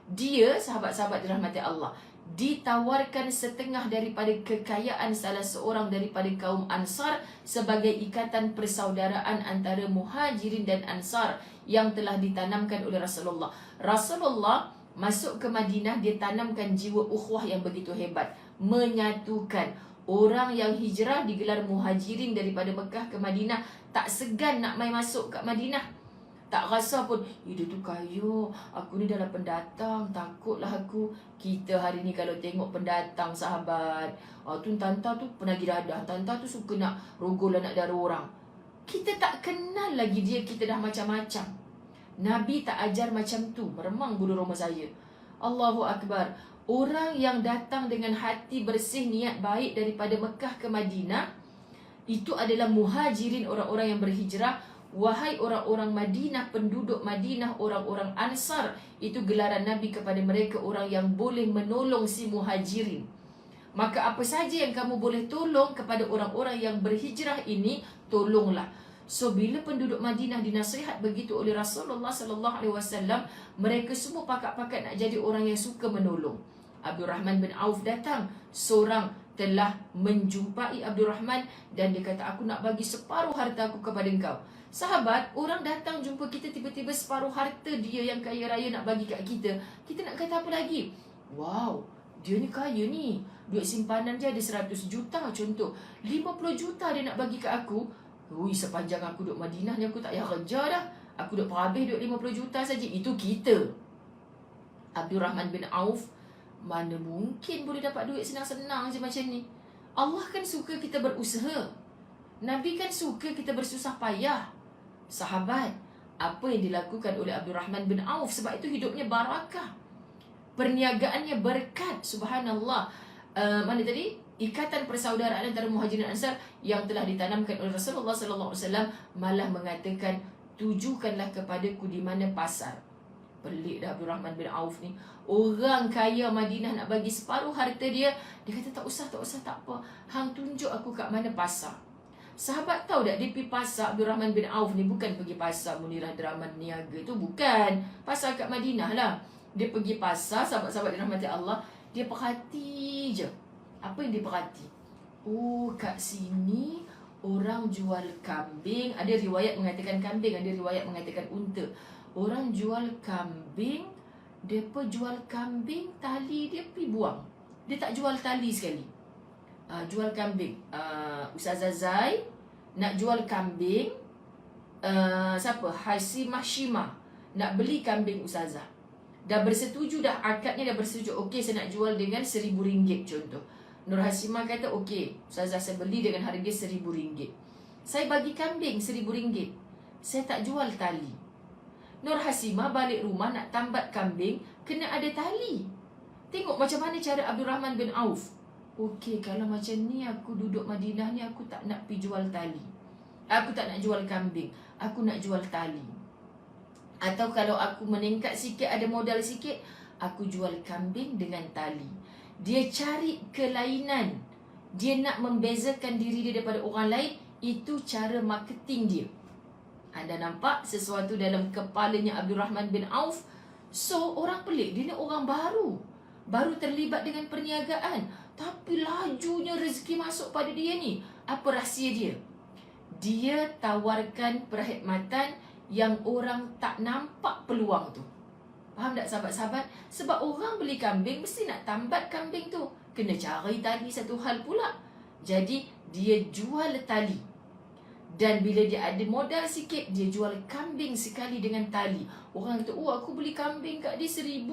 Dia, sahabat-sahabat dirahmati Allah, ditawarkan setengah daripada kekayaan salah seorang daripada kaum Ansar sebagai ikatan persaudaraan antara Muhajirin dan Ansar yang telah ditanamkan oleh Rasulullah. Rasulullah masuk ke Madinah, dia tanamkan jiwa ukhuwah yang begitu hebat, menyatukan. Orang yang hijrah digelar Muhajirin daripada Mekah ke Madinah tak segan nak mai masuk kat Madinah. Tak rasa pun, dia tu kaya, aku ni adalah pendatang, takutlah aku. Kita hari ni kalau tengok pendatang sahabat, tu tanta tu penagih dadah, tanta tu suka nak rogol anak dara orang. Kita tak kenal lagi dia, kita dah macam-macam. Nabi tak ajar macam tu, meremang bulu roma saya. Allahu Akbar. Orang yang datang dengan hati bersih, niat baik daripada Mekah ke Madinah, itu adalah Muhajirin, orang-orang yang berhijrah. Wahai orang-orang Madinah, penduduk Madinah, orang-orang Ansar, itu gelaran Nabi kepada mereka, orang yang boleh menolong si Muhajirin. Maka apa saja yang kamu boleh tolong kepada orang-orang yang berhijrah ini, tolonglah. So bila penduduk Madinah dinasihat begitu oleh Rasulullah sallallahu alaihi wasallam, mereka semua pakat-pakat nak jadi orang yang suka menolong. Abdul Rahman bin Auf datang, seorang telah menjumpai Abdul Rahman dan dia kata, aku nak bagi separuh harta aku kepada engkau. Sahabat, orang datang jumpa kita tiba-tiba separuh harta dia yang kaya raya nak bagi kat kita. Kita nak kata apa lagi? Wow, dia ni kaya ni. Duit simpanan dia ada 100 juta contoh. 50 juta dia nak bagi kat aku. Ui, sepanjang aku duduk Madinah ni aku tak payah kerja dah. Aku duduk perhabis duit 50 juta saja. Itu kita. Abdul Rahman bin Auf, mana mungkin boleh dapat duit senang-senang je macam ni. Allah kan suka kita berusaha. Nabi kan suka kita bersusah payah. Sahabat, apa yang dilakukan oleh Abdul Rahman bin Auf, sebab itu hidupnya barakah, perniagaannya berkat. Subhanallah. Mana tadi? Ikatan persaudaraan antara Muhajirin dan Ansar yang telah ditanamkan oleh Rasulullah sallallahu alaihi wasallam, malah mengatakan, tujukanlah kepadaku di mana pasar. Pelik dah Abdul Rahman bin Auf ni. Orang kaya Madinah nak bagi separuh harta dia. Dia kata tak usah, tak apa. Hang tunjuk aku kat mana pasar. Sahabat tahu tak, dia pergi pasar. Abdul Rahman bin Auf ni bukan pergi pasar Munirah Draman Niaga tu, bukan. Pasar kat Madinah lah. Dia pergi pasar, sahabat-sahabat dirahmati Allah, dia perhati je. Apa yang dia perhati? Oh, kat sini orang jual kambing. Ada riwayat mengatakan kambing, ada riwayat mengatakan unta. Orang jual kambing, mereka jual kambing, tali dia pergi buang. Dia tak jual tali sekali. Jual kambing. Ustazah Zai nak jual kambing. Siapa? Hasimah Shima nak beli kambing Ustazah. Dah bersetuju dah, akadnya dah bersetuju. Okey, saya nak jual dengan RM1,000 contoh. Nur Hasimah kata okey, Ustazah saya beli dengan harga RM1,000. Saya bagi kambing RM1,000. Saya tak jual tali. Nur Hasimah balik rumah nak tambat kambing, kena ada tali. Tengok macam mana cara Abdul Rahman bin Auf. Okey, kalau macam ni aku duduk Madinah ni, aku tak nak pergi jual tali. Aku tak nak jual kambing, aku nak jual tali. Atau kalau aku meningkat sikit, ada modal sikit, aku jual kambing dengan tali. Dia cari kelainan. Dia nak membezakan diri dia daripada orang lain. Itu cara marketing dia. Anda nampak sesuatu dalam kepalanya Abdul Rahman bin Auf. So, orang pelik. Dia ni orang baru. Baru terlibat dengan perniagaan. Tapi lajunya rezeki masuk pada dia ni. Apa rahsia dia? Dia tawarkan perkhidmatan yang orang tak nampak peluang tu. Faham tak sahabat-sahabat? Sebab orang beli kambing mesti nak tambat kambing tu. Kena cari tali satu hal pula. Jadi, dia jual tali. Dan bila dia ada modal sikit, dia jual kambing sekali dengan tali. Orang kata, oh aku beli kambing kat dia RM1,000,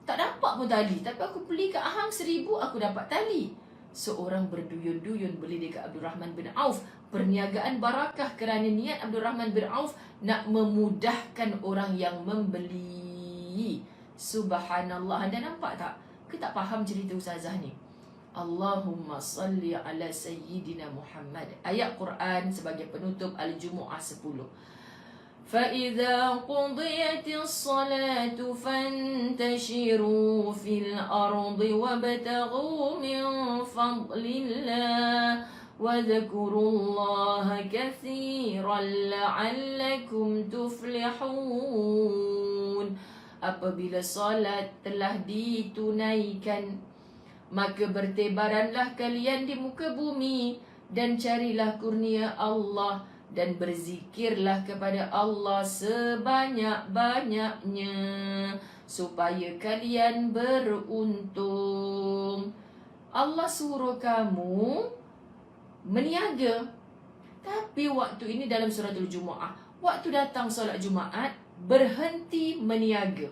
tak dapat pun tali. Tapi aku beli kat Ahang RM1,000, aku dapat tali. Seorang berduyun-duyun beli dekat Abdul Rahman bin Auf. Perniagaan barakah kerana niat Abdul Rahman bin Auf nak memudahkan orang yang membeli. Subhanallah. Anda nampak tak? Kita tak faham cerita Ustazah ni. Allahumma salli ala Sayyidina Muhammad. Ayat Quran sebagai penutup Al-Jumu'ah 10. فَإِذَا قُضِيَتِ الصَّلَاةُ فَانْتَشِرُوا فِي الْأَرْضِ وَابْتَغُوا مِنْ فَضْلِ اللَّهِ وَاذْكُرُوا اللَّهَ كَثِيرًا لَعَلَّكُمْ تُفْلِحُونَ. Apabila salat telah ditunaikan, maka bertebaranlah kalian di muka bumi dan carilah kurnia Allah dan berzikirlah kepada Allah sebanyak-banyaknya supaya kalian beruntung. Allah suruh kamu meniaga. Tapi waktu ini dalam surah Al-Jumu'ah, waktu datang solat Jumaat, berhenti meniaga.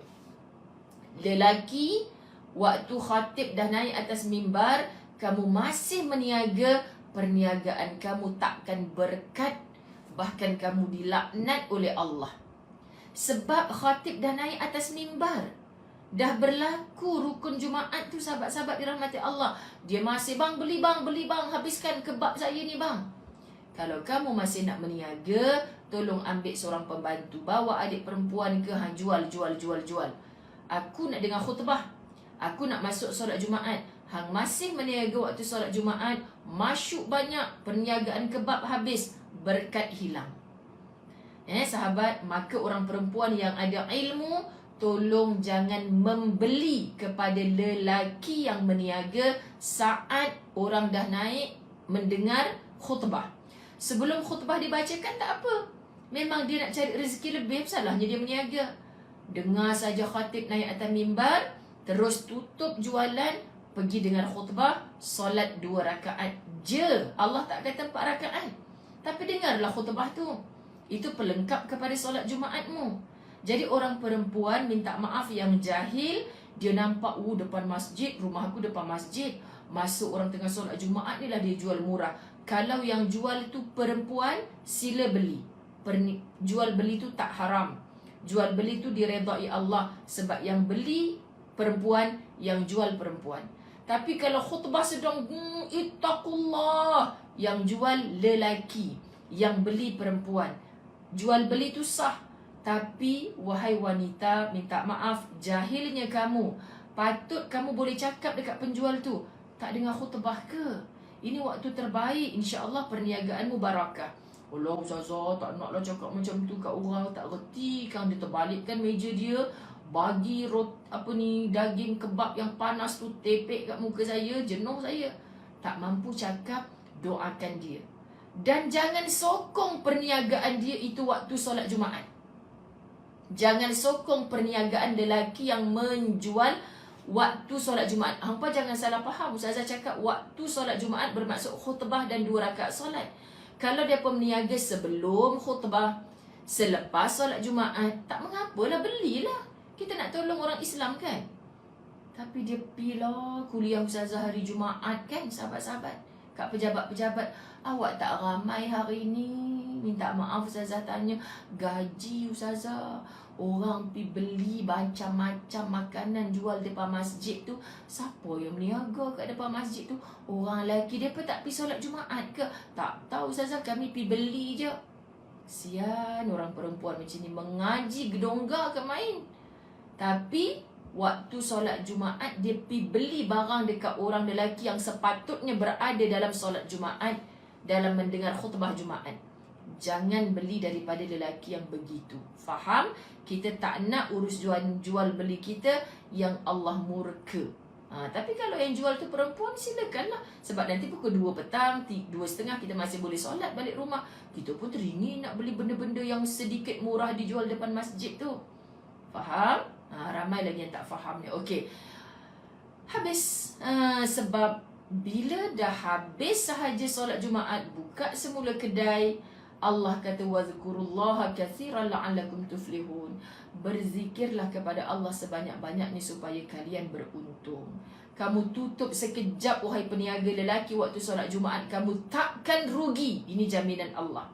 Lelaki, waktu khatib dah naik atas mimbar, kamu masih meniaga, perniagaan kamu takkan berkat, bahkan kamu dilaknat oleh Allah. Sebab khatib dah naik atas mimbar, dah berlaku rukun Jumaat tu, sahabat-sahabat dirahmati Allah. Dia masih, bang, beli bang, habiskan kebab saya ni bang. Kalau kamu masih nak meniaga, tolong ambil seorang pembantu, bawa adik perempuan ke, jual. Aku nak dengar khutbah, aku nak masuk solat Jumaat. Hang masih meniaga waktu solat Jumaat, masyuk banyak, perniagaan kebab habis, berkat hilang. Sahabat, maka orang perempuan yang ada ilmu, tolong jangan membeli kepada lelaki yang meniaga saat orang dah naik mendengar khutbah. Sebelum khutbah dibacakan tak apa, memang dia nak cari rezeki lebih, salahnya dia meniaga. Dengar saja khatib naik atas mimbar, terus tutup jualan, pergi dengar khutbah, solat 2 rakaat je. Allah tak kata 4 rakaat. Tapi dengarlah khutbah tu. Itu pelengkap kepada solat Jumaatmu. Jadi orang perempuan minta maaf yang jahil, dia nampak depan masjid, rumah aku depan masjid, masuk orang tengah solat Jumaat ni lah dia jual murah. Kalau yang jual tu perempuan, sila beli. Jual beli tu tak haram. Jual beli tu diredai Allah, sebab yang beli perempuan, yang jual perempuan. Tapi kalau khutbah sedang ittaqullah, yang jual lelaki, yang beli perempuan. Jual beli tu sah. Tapi wahai wanita, minta maaf, jahilnya kamu. Patut kamu boleh cakap dekat penjual tu, tak dengar khutbah ke? Ini waktu terbaik, insya-Allah perniagaanmu barakah. Allah, Ustazah, tak naklah cakap macam tu kat orang, tak reti kan. Dia terbalikkan meja dia, bagi daging kebab yang panas tu tepek kat muka saya, jenuh saya. Tak mampu cakap, doakan dia. Dan jangan sokong perniagaan dia itu waktu solat Jumaat. Jangan sokong perniagaan lelaki yang menjual waktu solat Jumaat. Hampa jangan salah faham, Ustazah cakap waktu solat Jumaat bermaksud khutbah dan 2 rakaat solat. Kalau dia pemniaga sebelum khutbah, selepas solat Jumaat, tak mengapalah, belilah. Kita nak tolong orang Islam kan. Tapi dia pilih kuliah Ustazah hari Jumaat kan, sahabat-sahabat. kat pejabat-pejabat, awak tak ramai hari ni? Minta maaf Ustazah tanya, gaji Ustazah, orang pi beli macam-macam makanan jual depan masjid tu, siapa yang meniaga kat depan masjid tu? Orang lelaki, dia pun tak pi solat Jumaat ke? Tak tahu Ustazah, kami pi beli je. Kesian orang perempuan macam ni, mengaji gedongga ke main. Tapi waktu solat Jumaat, dia pi beli barang dekat orang lelaki yang sepatutnya berada dalam solat Jumaat, dalam mendengar khutbah Jumaat. Jangan beli daripada lelaki yang begitu. Faham? Kita tak nak urus jual beli kita yang Allah murka. Tapi kalau yang jual tu perempuan, silakanlah. Sebab nanti pukul 2 petang, 2.30 kita masih boleh solat balik rumah. Kita pun teringin nak beli benda-benda yang sedikit murah dijual depan masjid tu. Faham? Ramai lagi yang tak faham ni. Okey. Habis. Sebab bila dah habis sahaja solat Jumaat, buka semula kedai, Allah kata wazkurullaha katsiran la'allakum tuflihun. Berzikirlah kepada Allah sebanyak-banyaknya supaya kalian beruntung. Kamu tutup sekejap wahai peniaga lelaki waktu solat Jumaat, kamu takkan rugi. Ini jaminan Allah.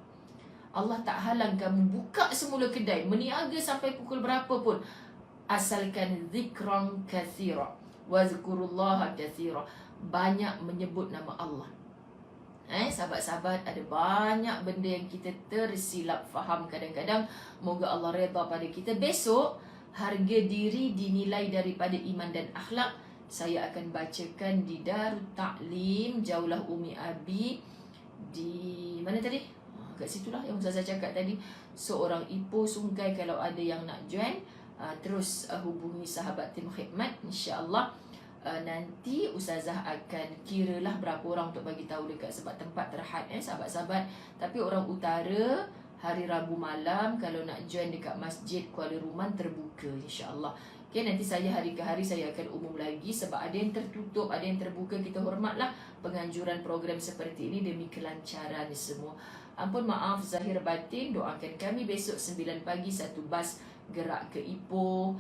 Allah tak halang kamu buka semula kedai, meniaga sampai pukul berapa pun, asalkan zikran katsira. Wazkurullaha katsira. Banyak menyebut nama Allah. Sahabat-sahabat, ada banyak benda yang kita tersilap faham kadang-kadang. Moga Allah redha pada kita. Besok, harga diri dinilai daripada iman dan akhlak. Saya akan bacakan di Darut Ta'lim Jaulah Umi Abi. Di mana tadi? Kat situlah yang Ustazah cakap tadi. Seorang Ipoh Sungai, kalau ada yang nak join, terus hubungi sahabat tim khidmat, insya-Allah. Nanti Ustazah akan kiralah berapa orang untuk bagi tahu dekat, sebab tempat terhad sahabat-sahabat. Tapi orang utara hari Rabu malam kalau nak join dekat Masjid Kuala Ruman terbuka, insya-Allah. Okay, nanti saya hari ke hari saya akan umum lagi, sebab ada yang tertutup, ada yang terbuka. Kita hormatlah penganjuran program seperti ini demi kelancaran semua. Ampun maaf zahir batin, doakan kami besok 9 pagi satu bas gerak ke Ipoh,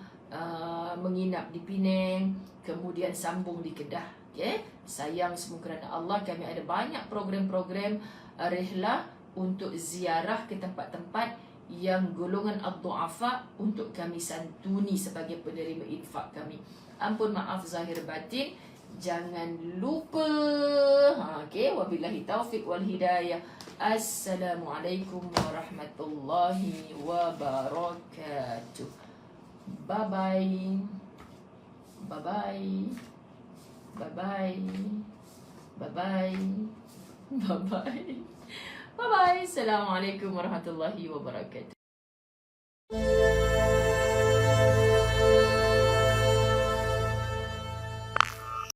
menginap di Penang, kemudian sambung di Kedah. Okay? Sayang semua kerana Allah, kami ada banyak program-program rihlah untuk ziarah ke tempat-tempat yang golongan ad-du'afa untuk kami santuni sebagai penerima infak kami. Ampun maaf zahir batin. Jangan lupa. Okay? Wabillahi taufiq wal hidayah. Assalamualaikum warahmatullahi wabarakatuh. Bye bye. Bye bye. Bye bye. Bye bye. Bye bye. Bye bye. Assalamualaikum warahmatullahi wabarakatuh.